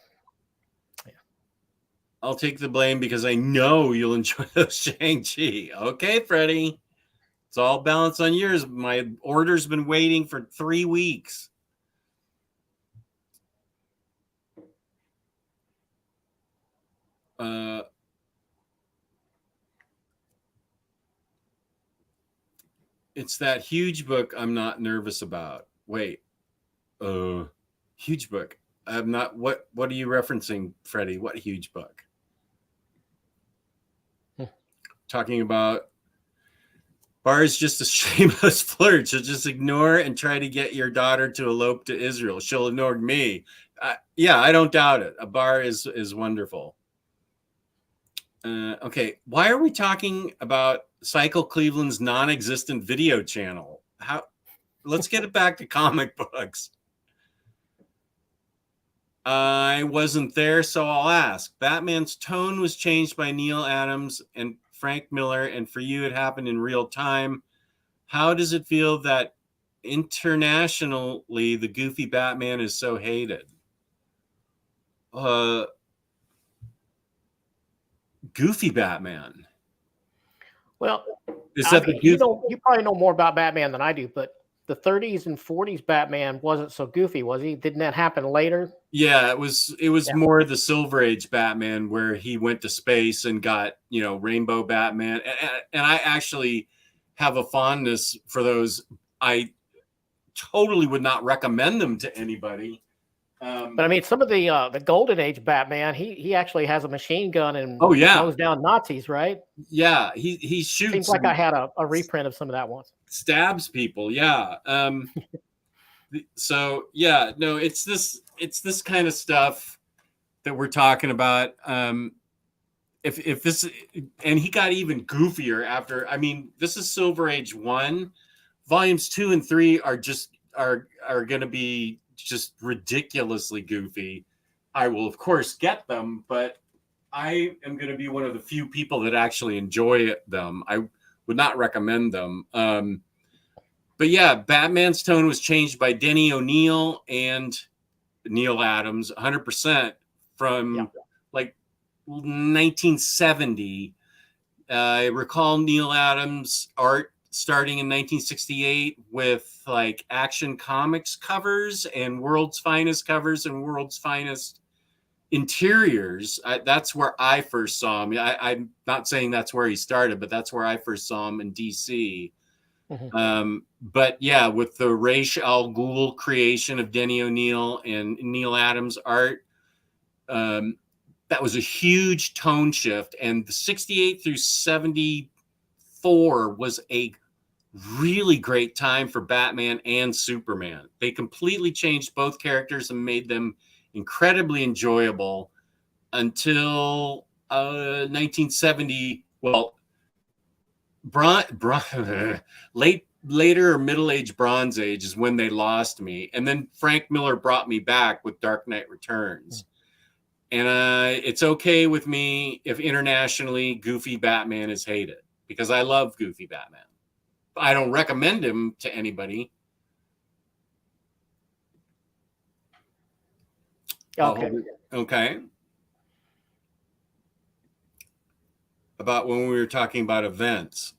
I'll take the blame because I know you'll enjoy those Shang-Chi. Okay, Freddie. It's all balanced on yours. My order's been waiting for 3 weeks. It's that huge book I'm not nervous about. Wait. Huge book. I'm not. What are you referencing, Freddie? What huge book? Talking about Bar's just a shameless flirt. She'll just ignore and try to get your daughter to elope to Israel. She'll ignore me. Yeah, I don't doubt it. A Bar is wonderful. Okay, why are we talking about Cycle Cleveland's non-existent video channel? Let's get it back to comic books. I wasn't there, so I'll ask. Batman's tone was changed by Neil Adams and Frank Miller, and for you, it happened in real time. How does it feel that internationally the goofy Batman is so hated? Goofy Batman. Well, is that you probably know more about Batman than I do, but the 30s and 40s Batman wasn't so goofy, was he? Didn't that happen later? Yeah, it was more the Silver Age Batman, where he went to space and got, you know, Rainbow Batman. And I actually have a fondness for those. I totally would not recommend them to anybody. But I mean, some of the Golden Age Batman, he actually has a machine gun and goes down Nazis, right? Yeah, he shoots. Seems like I had a reprint of some of that once. Stabs people, yeah. So yeah, no, it's this kind of stuff that we're talking about. If this, and he got even goofier after. I mean, this is Silver Age 1. Volumes 2 and 3 are going to be just ridiculously goofy. I will of course get them, but I am going to be one of the few people that actually enjoy them. I would not recommend them. But yeah, Batman's tone was changed by Denny O'Neil and Neil Adams 100% from like 1970. I recall Neil Adams' art starting in 1968 with like Action Comics covers and World's Finest covers and World's Finest interiors. That's where I first saw him. I'm not saying that's where he started, but that's where I first saw him in DC. But yeah, with the Ra's al Ghul creation of Denny O'Neil and Neil Adams' art, that was a huge tone shift. And the 68 through 74 was a really great time for Batman and Superman. They completely changed both characters and made them incredibly enjoyable until 1970. Well, later or middle-aged Bronze Age is when they lost me. And then Frank Miller brought me back with Dark Knight Returns. And it's okay with me if internationally Goofy Batman is hated, because I love Goofy Batman. I don't recommend him to anybody. Okay. Okay. About when we were talking about events.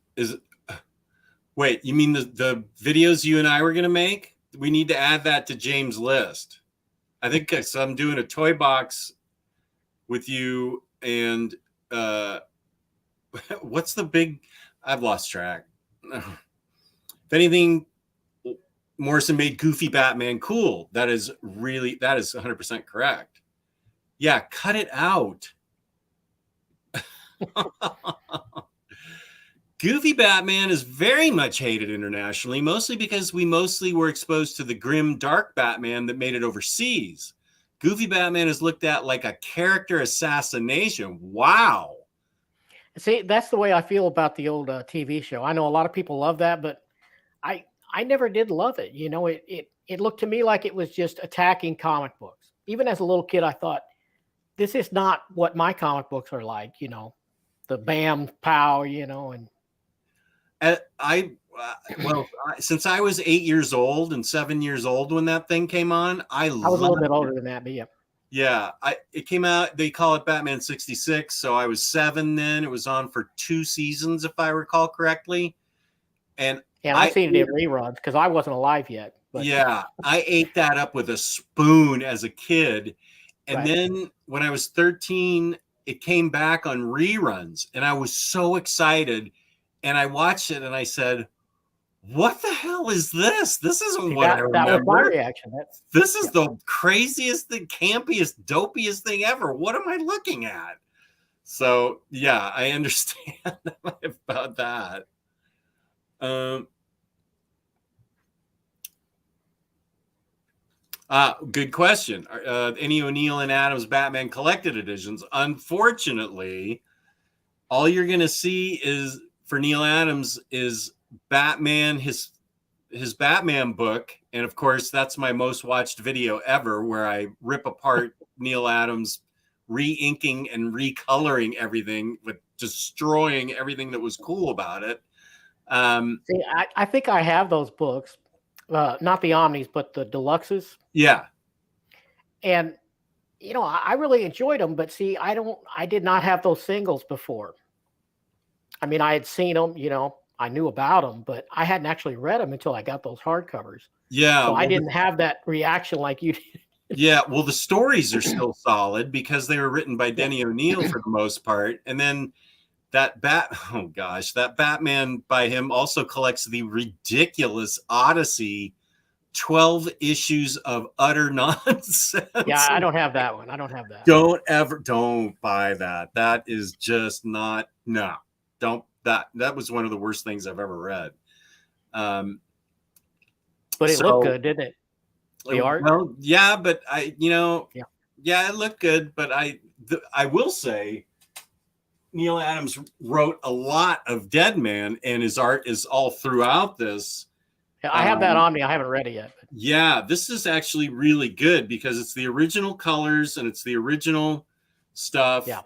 Wait, you mean the videos you and I were going to make? We need to add that to James' list. I think I'm doing a toy box with you and what's the big, I've lost track. If anything, Morrison made Goofy Batman cool. That is 100% correct. Yeah, cut it out. Goofy Batman is very much hated internationally, mostly because we mostly were exposed to the grim, dark Batman that made it overseas. Goofy Batman is looked at like a character assassination. Wow. See, that's the way I feel about the old TV show. I know a lot of people love that, but I never did love it. You know, it looked to me like it was just attacking comic books. Even as a little kid, I thought, this is not what my comic books are like, you know, the bam, pow, you know. And since I was 8 years old and 7 years old when that thing came on, I was a little bit older than that, but yeah. Yeah, it came out, they call it Batman 66, so I was 7 then. It was on for 2 seasons, if I recall correctly. And yeah, I've seen it in reruns because I wasn't alive yet. But. Yeah, I ate that up with a spoon as a kid. And then when I was 13, it came back on reruns, and I was so excited. And I watched it, and I said, what the hell is this? This isn't what I remember. That was my reaction. This is the craziest, the campiest, dopiest thing ever. What am I looking at? So, yeah, I understand about that. Good question. Any O'Neil and Adams Batman collected editions? Unfortunately, all you're going to see is for Neil Adams is Batman, his Batman book. And of course, that's my most watched video ever, where I rip apart Neil Adams, re-inking and recoloring everything, with destroying everything that was cool about it. See, I think I have those books, not the Omnis, but the deluxes. Yeah. And, you know, I really enjoyed them, but see, I did not have those singles before. I mean, I had seen them, you know, I knew about them, but I hadn't actually read them until I got those hardcovers. Yeah. So I didn't have that reaction like you did. Yeah. Well, the stories are still solid because they were written by Denny O'Neil for the most part. And then that Batman by him also collects the ridiculous Odyssey 12 issues of utter nonsense. Yeah, I don't have that one. I don't have that. Don't buy that. That is just not, no. That was one of the worst things I've ever read. But it looked good, didn't it? The art? Well, yeah, but it looked good. But I will say, Neil Adams wrote a lot of Dead Man, and his art is all throughout this. Yeah, I have that on me. I haven't read it yet. Yeah, this is actually really good because it's the original colors and it's the original stuff. Yeah.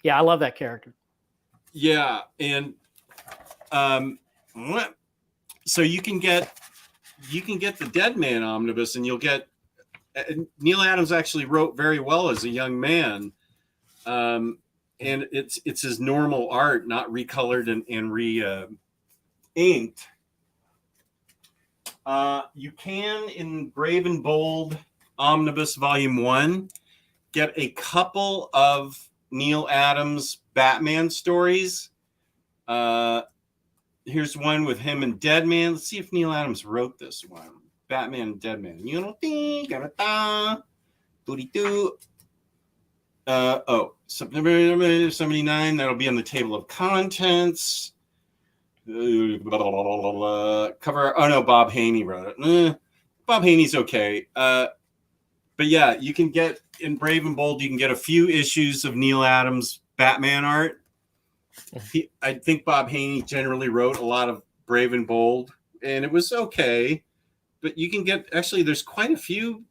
Yeah, I love that character. Yeah, and so you can get the Dead Man omnibus, and you'll get Neil Adams actually wrote very well as a young man. And it's his normal art, not recolored and re-inked. You can, in Brave and Bold Omnibus Volume 1, get a couple of Neil Adams Batman stories. Here's one with him and Deadman. Let's see if Neil Adams wrote this one. Batman and Deadman. You know, September 79. That'll be on the table of contents. Cover. Oh no, Bob Haney wrote it. Bob Haney's okay. But yeah, you can get in Brave and Bold. You can get a few issues of Neil Adams Batman art. I think Bob Haney generally wrote a lot of Brave and Bold, and it was okay. But you can get, actually, there's quite a few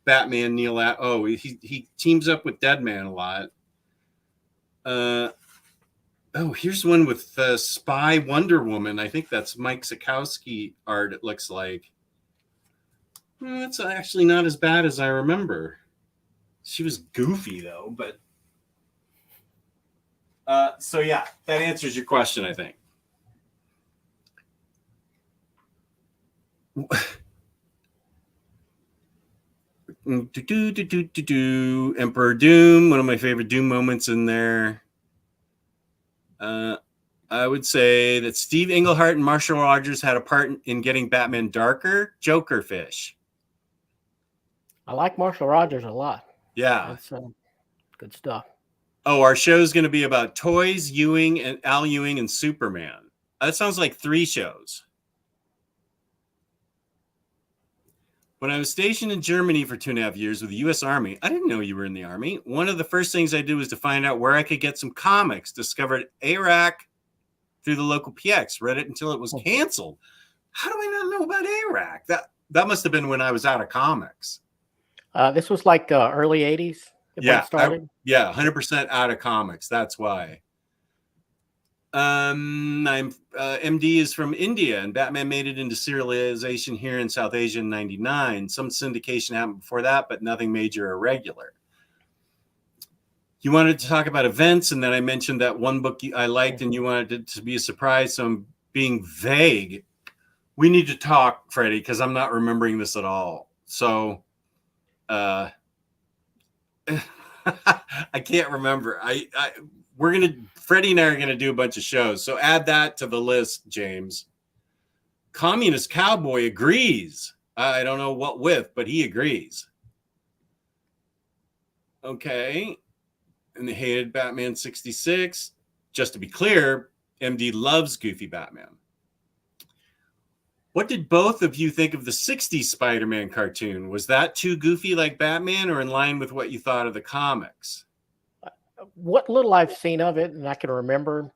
Batman Neil Adams. Oh, he teams up with Deadman a lot. Here's one with Spy Wonder Woman. I think that's Mike Sikowski art, it looks like. It's actually not as bad as I remember. She was goofy, though, but... so yeah, that answers your question, I think. Emperor Doom, one of my favorite Doom moments in there. I would say that Steve Englehart and Marshall Rogers had a part in getting Batman darker. Joker Fish. I like Marshall Rogers a lot. Yeah. That's good stuff. Oh, our show is going to be about toys, Ewing, and Al Ewing, and Superman. That sounds like 3 shows. When I was stationed in Germany for 2.5 years with the U.S. Army, I didn't know you were in the Army. One of the first things I did was to find out where I could get some comics. Discovered ARAC through the local PX. Read it until it was canceled. How do I not know about ARAC? That must have been when I was out of comics. This was like early 80s. Yeah, started. 100% out of comics. That's why. MD is from India, and Batman made it into serialization here in South Asia in '99. Some syndication happened before that, but nothing major or regular. You wanted to talk about events, and then I mentioned that one book I liked, and you wanted it to be a surprise, so I'm being vague. We need to talk, Freddie, because I'm not remembering this at all. So, I can't remember. Freddie and I are gonna do a bunch of shows, so add that to the list, James. Communist Cowboy agrees. I don't know what with, but he agrees. Okay, and they hated Batman 66. Just to be clear, MD loves Goofy Batman. What did both of you think of the 60s Spider-Man cartoon? Was that too goofy like Batman, or in line with what you thought of the comics? What little I've seen of it, and I can remember,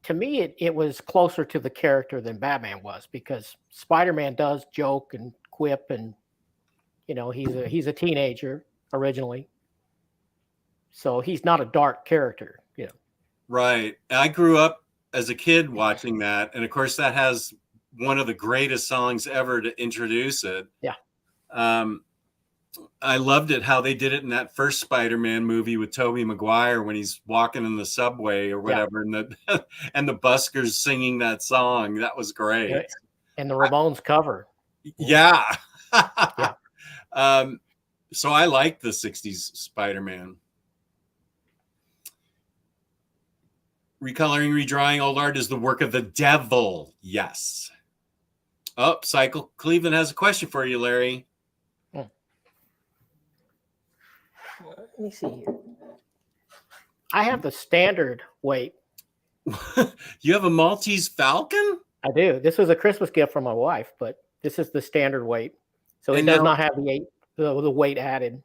to me, it was closer to the character than Batman was, because Spider-Man does joke and quip, and he's a teenager originally, so he's not a dark character. Right. I grew up as a kid watching that, and of course that has one of the greatest songs ever to introduce it. Yeah. I loved it how they did it in that first Spider-Man movie with Tobey Maguire when he's walking in the subway or whatever, and the buskers singing that song. That was great. And the Ramones cover. Yeah. Yeah. So I liked the 60s Spider-Man. Recoloring, redrawing old art is the work of the devil. Yes. Oh, Cycle Cleveland has a question for you, Larry. Let me see here. I have the standard weight. You have a Maltese Falcon? I do. This was a Christmas gift from my wife, but this is the standard weight. So it does not have the weight added.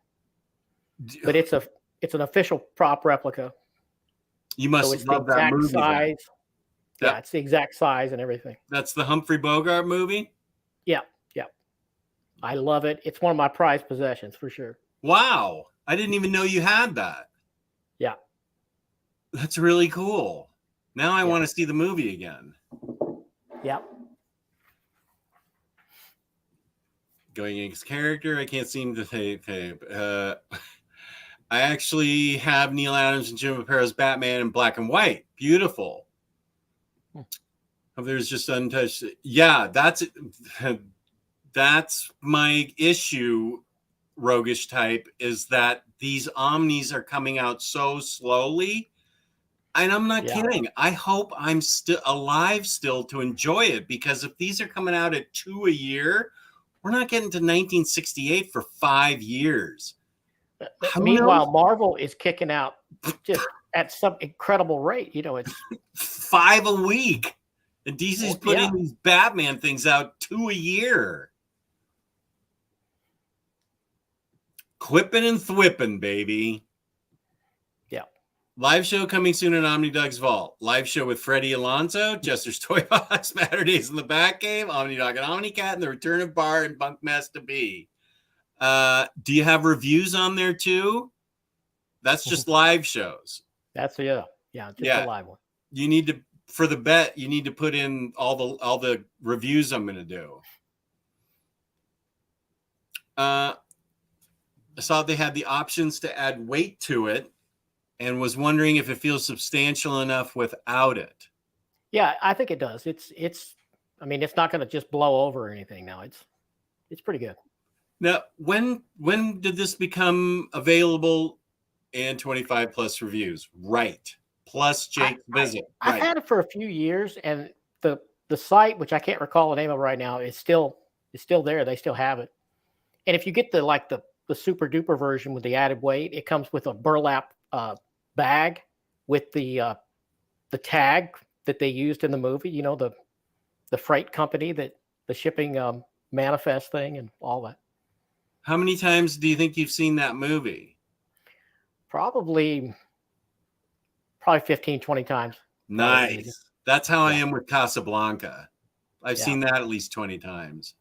But it's an official prop replica. You must love that movie. Size. Yeah, it's the exact size and everything. That's the Humphrey Bogart movie? Yeah. I love it. It's one of my prized possessions for sure. Wow. I didn't even know you had that. Yeah. That's really cool. Now I want to see the movie again. Yeah. Going against character, I can't seem to say. I actually have Neil Adams and Jim Apato's Batman in black and white. Beautiful. There's just untouched. Yeah, that's my issue, roguish type, is that these Omnis are coming out so slowly. And I'm not kidding. I hope I'm still alive still to enjoy it, because if these are coming out at 2 a year, we're not getting to 1968 for 5 years. Meanwhile, Marvel is kicking out just at some incredible rate. You know, it's 5 a week. And DC's putting these Batman things out 2 a year. Quipping and thwipping, baby. Yeah. Live show coming soon in OmniDog's Vault. Live show with Freddie Alonso, Jester's Toy Box, Saturdays in the Batcave, OmniDog and OmniCat, and the return of Bar and Bunk Master B. Do you have reviews on there too? That's just live shows. That's just a live one. You need to, for the bet, you need to put in all the reviews I'm going to do. I saw they had the options to add weight to it, and was wondering if it feels substantial enough without it. Yeah, I think it does. I mean, it's not going to just blow over or anything now. It's pretty good. Now, when did this become available and 25 plus reviews? Right. Plus Jake's visit. I've had it for a few years, and the site, which I can't recall the name of right now, is still there. They still have it. And if you get the super duper version with the added weight, it comes with a burlap bag with the tag that they used in the movie. You know, the freight company, that the shipping manifest thing and all that. How many times do you think you've seen that movie? Probably 15, 20 times. Nice. That's how I am with Casablanca. I've seen that at least 20 times.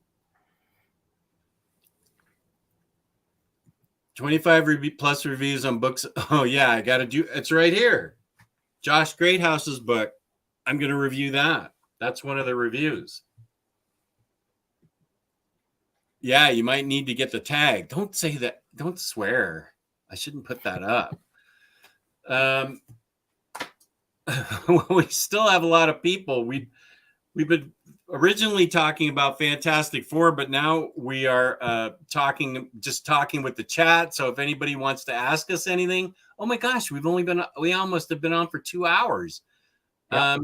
25 plus reviews on books. Oh, yeah, I got to do it's right here. Josh Greathouse's book. I'm going to review that. That's one of the reviews. Yeah, you might need to get the tag. Don't say that. Don't swear. I shouldn't put that up. We still have a lot of people. We've been originally talking about Fantastic Four, but now we are talking with the chat. So if anybody wants to ask us anything, oh my gosh, we almost have been on for 2 hours. Yeah.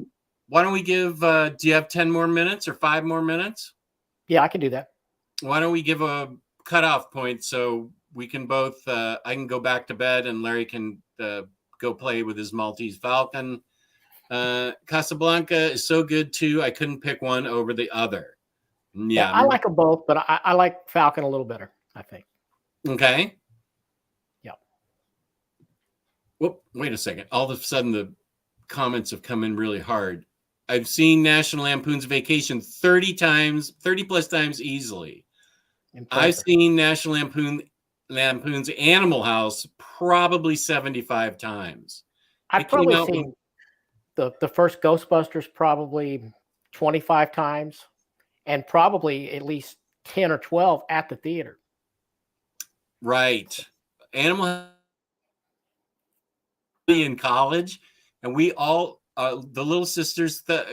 Why don't we give? Do you have 10 more minutes or 5 more minutes? Yeah, I can do that. Why don't we give a cutoff point so we can both? I can go back to bed and Larry can go play with his Maltese Falcon. Casablanca is so good too. I couldn't pick one over the other. Yeah, I like them both, but I like Falcon a little better, I think. Okay. Yeah. Whoop, wait a second. All of a sudden the comments have come in really hard. I've seen National Lampoon's Vacation 30 plus times easily. Impressive. I've seen National Lampoon's Animal House probably 75 times. I've probably seen the first Ghostbusters probably 25 times, and probably at least 10 or 12 at the theater. Right. Animal in college, and we all, the little sisters that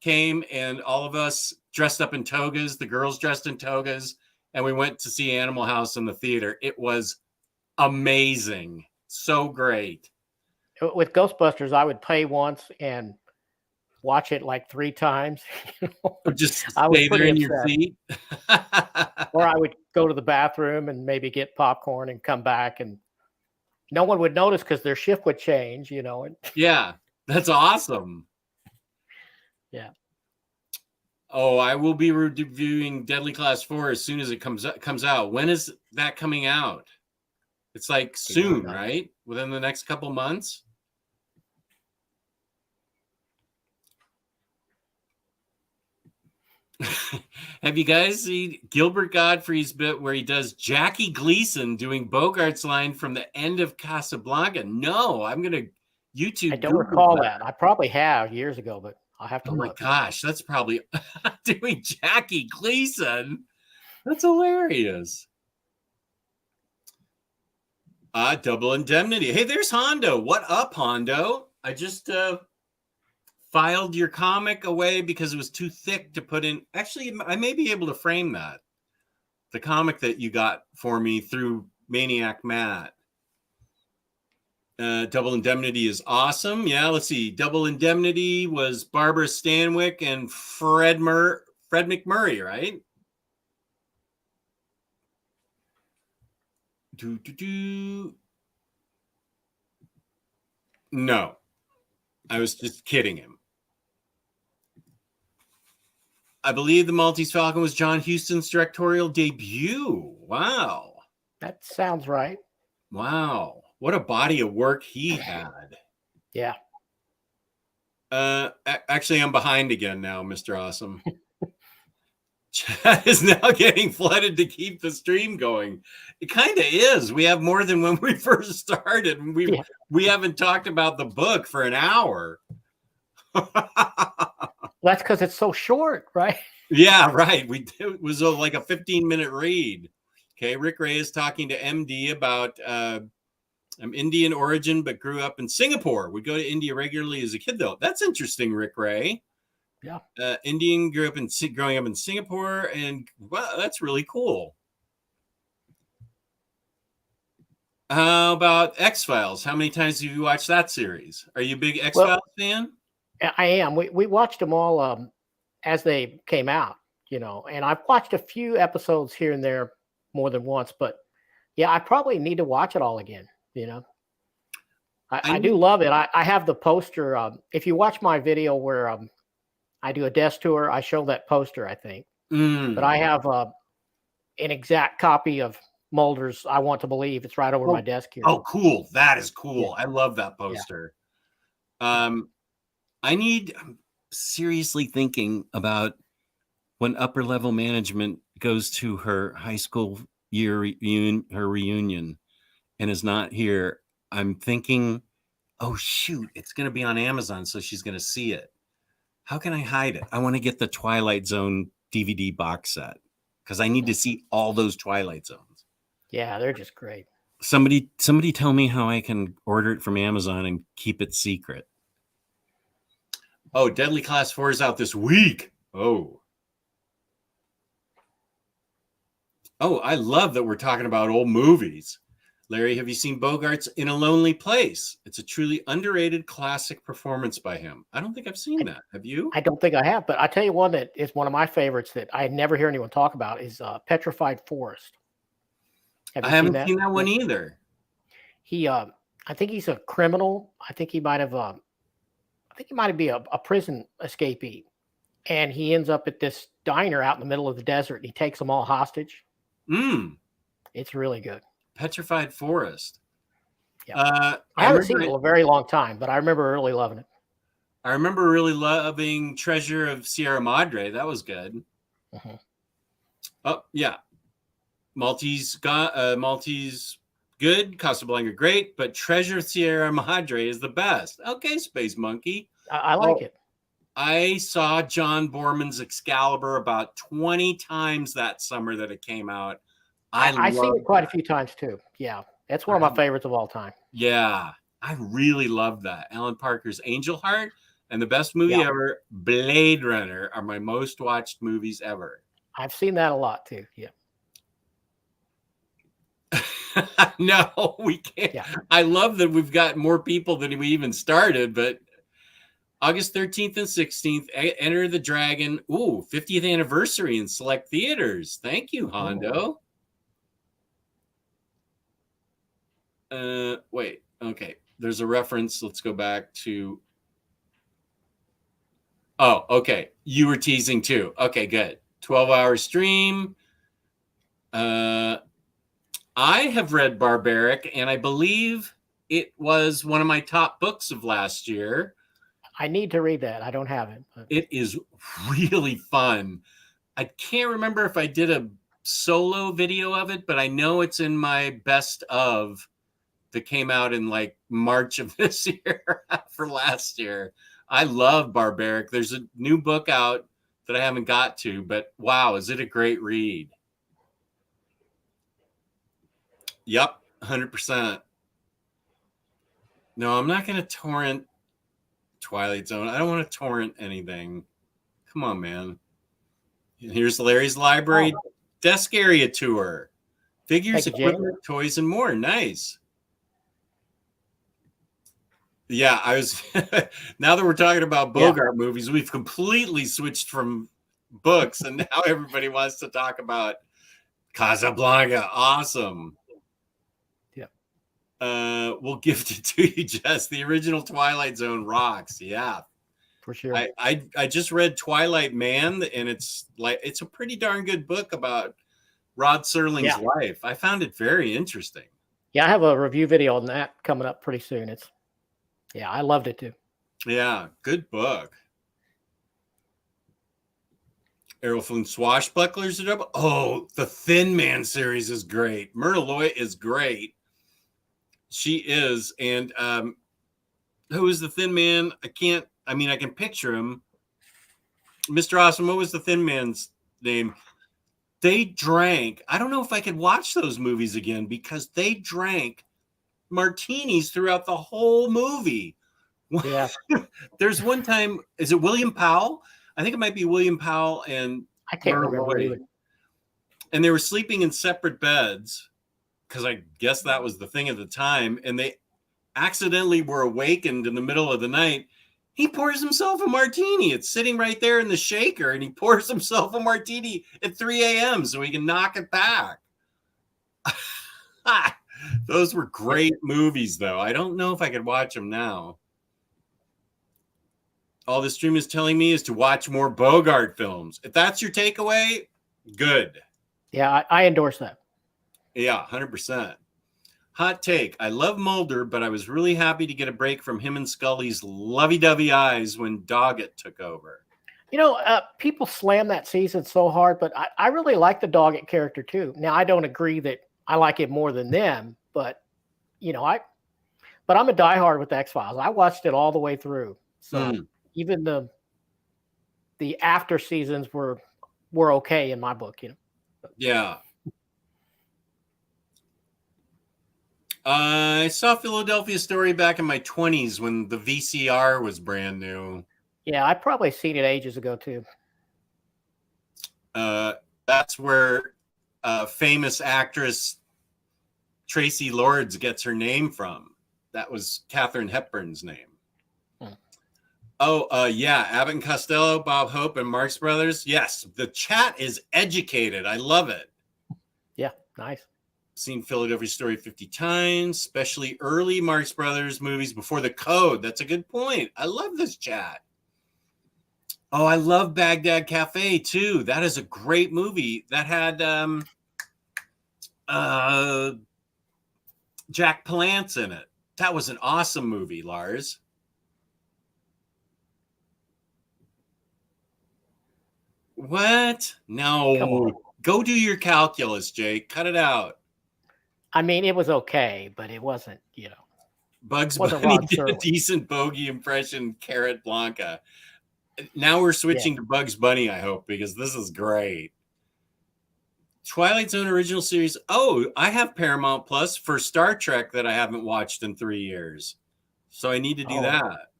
came, and all of us dressed up in togas, the girls dressed in togas, and we went to see Animal House in the theater. It was amazing. So great. With Ghostbusters, I would pay once and watch it like 3 times. Or just stay there in your seat. Or I would go to the bathroom and maybe get popcorn and come back, and no one would notice because their shift would change, you know. Yeah, that's awesome. Yeah. Oh, I will be reviewing Deadly Class 4 as soon as it comes out. When is that coming out? It's like soon, right? Within the next couple months? Have you guys seen Gilbert Gottfried's bit where he does Jackie Gleason doing Bogart's line from the end of Casablanca? No, I'm going to YouTube. I don't recall that. I probably have years ago, but I'll have to look. Oh my gosh, that's probably doing Jackie Gleason. That's hilarious. Double Indemnity. Hey, there's Hondo. What up, Hondo? I just filed your comic away because it was too thick to put in. Actually, I may be able to frame that. The comic that you got for me through Maniac Matt. Double Indemnity is awesome. Yeah, let's see. Double Indemnity was Barbara Stanwyck and Fred McMurray, right? No, I was just kidding him. I believe the Maltese Falcon was John Huston's directorial debut. Wow. That sounds right. Wow. What a body of work he had. Yeah. Actually, I'm behind again now, Mr. Awesome. Chat is now getting flooded to keep the stream going. It kind of is. We have more than when we first started. And we haven't talked about the book for an hour. That's because it's so short, right? Yeah, right. It was like a 15-minute read. Okay, Rick Ray is talking to MD about I'm Indian origin, but grew up in Singapore. Would go to India regularly as a kid, though. That's interesting, Rick Ray. Yeah. Indian, growing up in Singapore, and wow, that's really cool. How about X-Files? How many times have you watched that series? Are you a big X-Files fan? I am. We watched them all as they came out, and I've watched a few episodes here and there more than once, but yeah, I probably need to watch it all again. I do love it. I have the poster. If you watch my video where I do a desk tour, I show that poster, I think. But I have an exact copy of Mulder's I Want to Believe. It's right over my desk here. Oh, cool. That is cool. Yeah. I love that poster. Yeah. I'm seriously thinking about when upper level management goes to her high school year reunion and is not here. I'm thinking, oh shoot, it's going to be on Amazon, so she's going to see it. How can I hide it? I want to get the Twilight Zone DVD box set because I need to see all those Twilight Zones. Yeah, they're just great. Somebody tell me how I can order it from Amazon and keep it secret. Oh, Deadly Class 4 is out this week. Oh, I love that we're talking about old movies. Larry, have you seen Bogart's In a Lonely Place? It's a truly underrated classic performance by him. I don't think I've seen that. Have you? I don't think I have, but I'll tell you one that is one of my favorites that I never hear anyone talk about is Petrified Forest. I haven't seen that one either. I think he's a criminal. I think he might be a prison escapee. And he ends up at this diner out in the middle of the desert and he takes them all hostage. It's really good. Petrified Forest. Yeah. I haven't seen it in a very long time, but I remember really loving it. I remember really loving Treasure of Sierra Madre. That was good. Oh, yeah. Maltese good, Casablanca great, but Treasure Sierra Madre is the best. Okay, Space Monkey. I like it. I saw John Borman's Excalibur about 20 times that summer that it came out. I've seen it quite a few times too. Yeah, that's one of my favorites of all time. Yeah, I really love that. Alan Parker's Angel Heart and the best movie ever, Blade Runner, are my most watched movies ever. I've seen that a lot too. Yeah. No, we can't. Yeah. I love that we've got more people than we even started, but August 13th and 16th, Enter the Dragon. Ooh, 50th anniversary in select theaters. Thank you, Hondo. Wait, okay. There's a reference. Let's go back to. Oh, okay. You were teasing too. Okay, good. 12-hour stream. I have read Barbaric, and I believe it was one of my top books of last year. I need to read that. I don't have it. But... It is really fun. I can't remember if I did a solo video of it, but I know it's in my best of that came out in like March of this year for last year. I love Barbaric. There's a new book out that I haven't got to, but wow, is it a great read? Yep, 100%. No, I'm not going to torrent Twilight Zone. I don't want to torrent anything. Come on, man. Here's Larry's Library desk area tour. Figures, equipment, toys, and more. Nice. Yeah, I was. Now that we're talking about Bogart movies, we've completely switched from books, and now everybody wants to talk about Casablanca. Awesome. Yeah. We'll gift it to you, Jess. The original Twilight Zone rocks. Yeah, for sure. I just read Twilight Man, and it's a pretty darn good book about Rod Serling's life. I found it very interesting. Yeah, I have a review video on that coming up pretty soon. Yeah, I loved it too. Yeah, good book. Errol Flynn Swashbucklers are up. Oh, the Thin Man series is great. Myrna Loy is great. She is. And who is the Thin Man? I can picture him. Mr. Awesome, what was the Thin Man's name? They drank. I don't know if I could watch those movies again because they drank martinis throughout the whole movie. Yeah. There's one time, is it William Powell? I think it might be William Powell and I can't remember either. And they were sleeping in separate beds because I guess that was the thing at the time. And they accidentally were awakened in the middle of the night. He pours himself a martini. It's sitting right there in the shaker, and he pours himself a martini at 3 a.m. so he can knock it back. Those were great movies, though. I don't know if I could watch them now. All this stream is telling me is to watch more Bogart films. If that's your takeaway, good. Yeah, I endorse that. Yeah, 100%. Hot take. I love Mulder, but I was really happy to get a break from him and Scully's lovey-dovey eyes when Doggett took over. You know, people slam that season so hard, but I really like the Doggett character too. Now, I don't agree that I like it more than them, but I'm a diehard with X-Files. I watched it all the way through. So even the after seasons were okay in my book, Yeah. I saw Philadelphia Story back in my 20s when the VCR was brand new. Yeah, I probably seen it ages ago too. That's where famous actress Tracy Lords gets her name from. That was Katharine Hepburn's name. Oh, yeah. Abbott and Costello, Bob Hope, and Marx Brothers. Yes, the chat is educated. I love it. Yeah, nice. Seen Philadelphia Story 50 times, especially early Marx Brothers movies before the code. That's a good point. I love this chat. Oh, I love Baghdad Cafe too. That is a great movie. That had Jack Palance in it. That was an awesome movie, Lars. What? No. Go do your calculus, Jake. Cut it out. I mean, it was okay, but it wasn't, Bugs Bunny did a decent bogey impression, Carrot Blanca. Now we're switching to Bugs Bunny, I hope, because this is great. Twilight Zone original series. Oh, I have Paramount Plus for Star Trek that I haven't watched in 3 years. So I need to do that.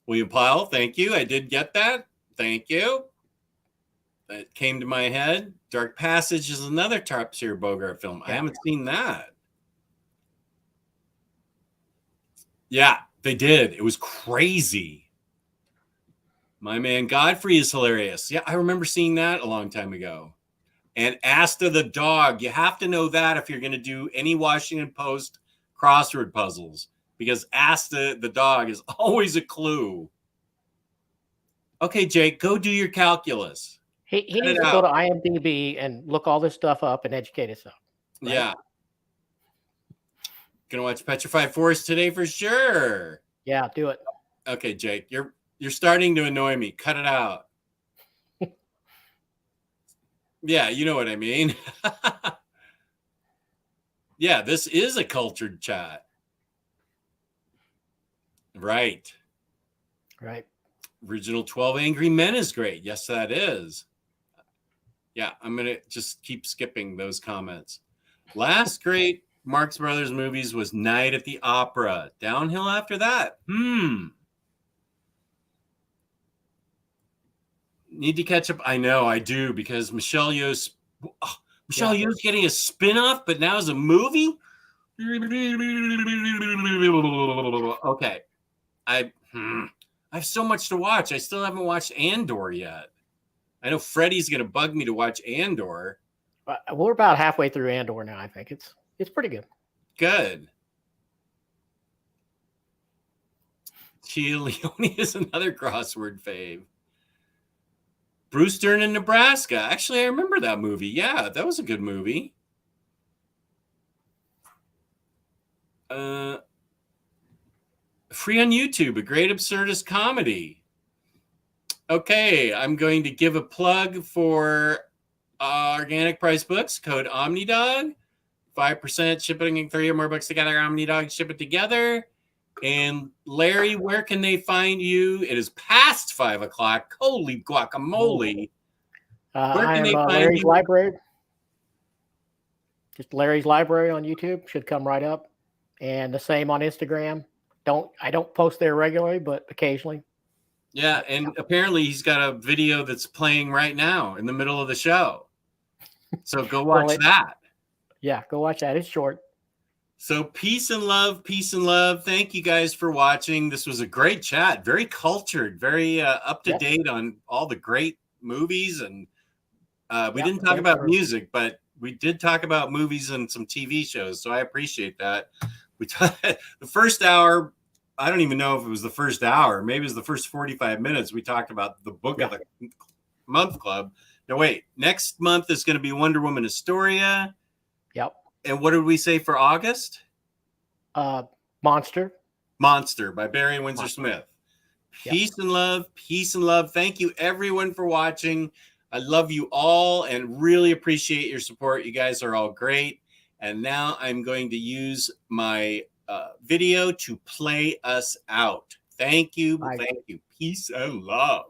William Powell, thank you. I did get that. Thank you. That came to my head. Dark Passage is another top tier Bogart film. I haven't seen that. Yeah, they did. It was crazy. My Man Godfrey is hilarious. Yeah, I remember seeing that a long time ago. And Asta the dog. You have to know that if you're going to do any Washington Post crossword puzzles, because Asta the dog is always a clue. Okay, Jake, go do your calculus. He needs to go to IMDb and look all this stuff up and educate himself. Right? Yeah. Gonna watch Petrified Forest today for sure. Yeah, do it. Okay, Jake, you're starting to annoy me. Cut it out. Yeah, you know what I mean. Yeah, this is a cultured chat. Right. Original 12 Angry Men is great. Yes, that is. Yeah, I'm going to just keep skipping those comments. Last great Marx Brothers movies was Night at the Opera. Downhill after that. Need to catch up. I know I do, because Michelle Yeoh's getting a spin-off, but now as a movie. Okay. I have so much to watch. I still haven't watched Andor yet. I know Freddie's going to bug me to watch Andor. We're about halfway through Andor now. I think it's pretty good. Good. Tia Leone is another crossword fave. Bruce Dern in Nebraska. Actually, I remember that movie. Yeah, that was a good movie. Free on YouTube, a great absurdist comedy. Okay, I'm going to give a plug for Organic Price Books, code OmniDog. 5% shipping 3 or more books together. OmniDog, ship it together. And Larry, where can they find you? It is past 5 o'clock. Holy guacamole. Where can they find Larry's you? Library. Just Larry's Library on YouTube should come right up. And the same on Instagram. I don't post there regularly, but occasionally. Yeah, and apparently he's got a video that's playing right now in the middle of the show. So go watch that. Yeah, go watch that. It's short. So peace and love, peace and love. Thank you guys for watching. This was a great chat. Very cultured, very up to date on all the great movies. And we didn't talk about music, but we did talk about movies and some TV shows. So I appreciate that. The first hour, I don't even know if it was the first hour. Maybe it was the first 45 minutes. We talked about the book of the month club. Now, wait, next month is going to be Wonder Woman Astoria. Yep. And what did we say for August? Monster by Barry Windsor Smith. Peace and love. Peace and love. Thank you, everyone, for watching. I love you all and really appreciate your support. You guys are all great. And now I'm going to use my video to play us out. Thank you. Thank you. Peace and love.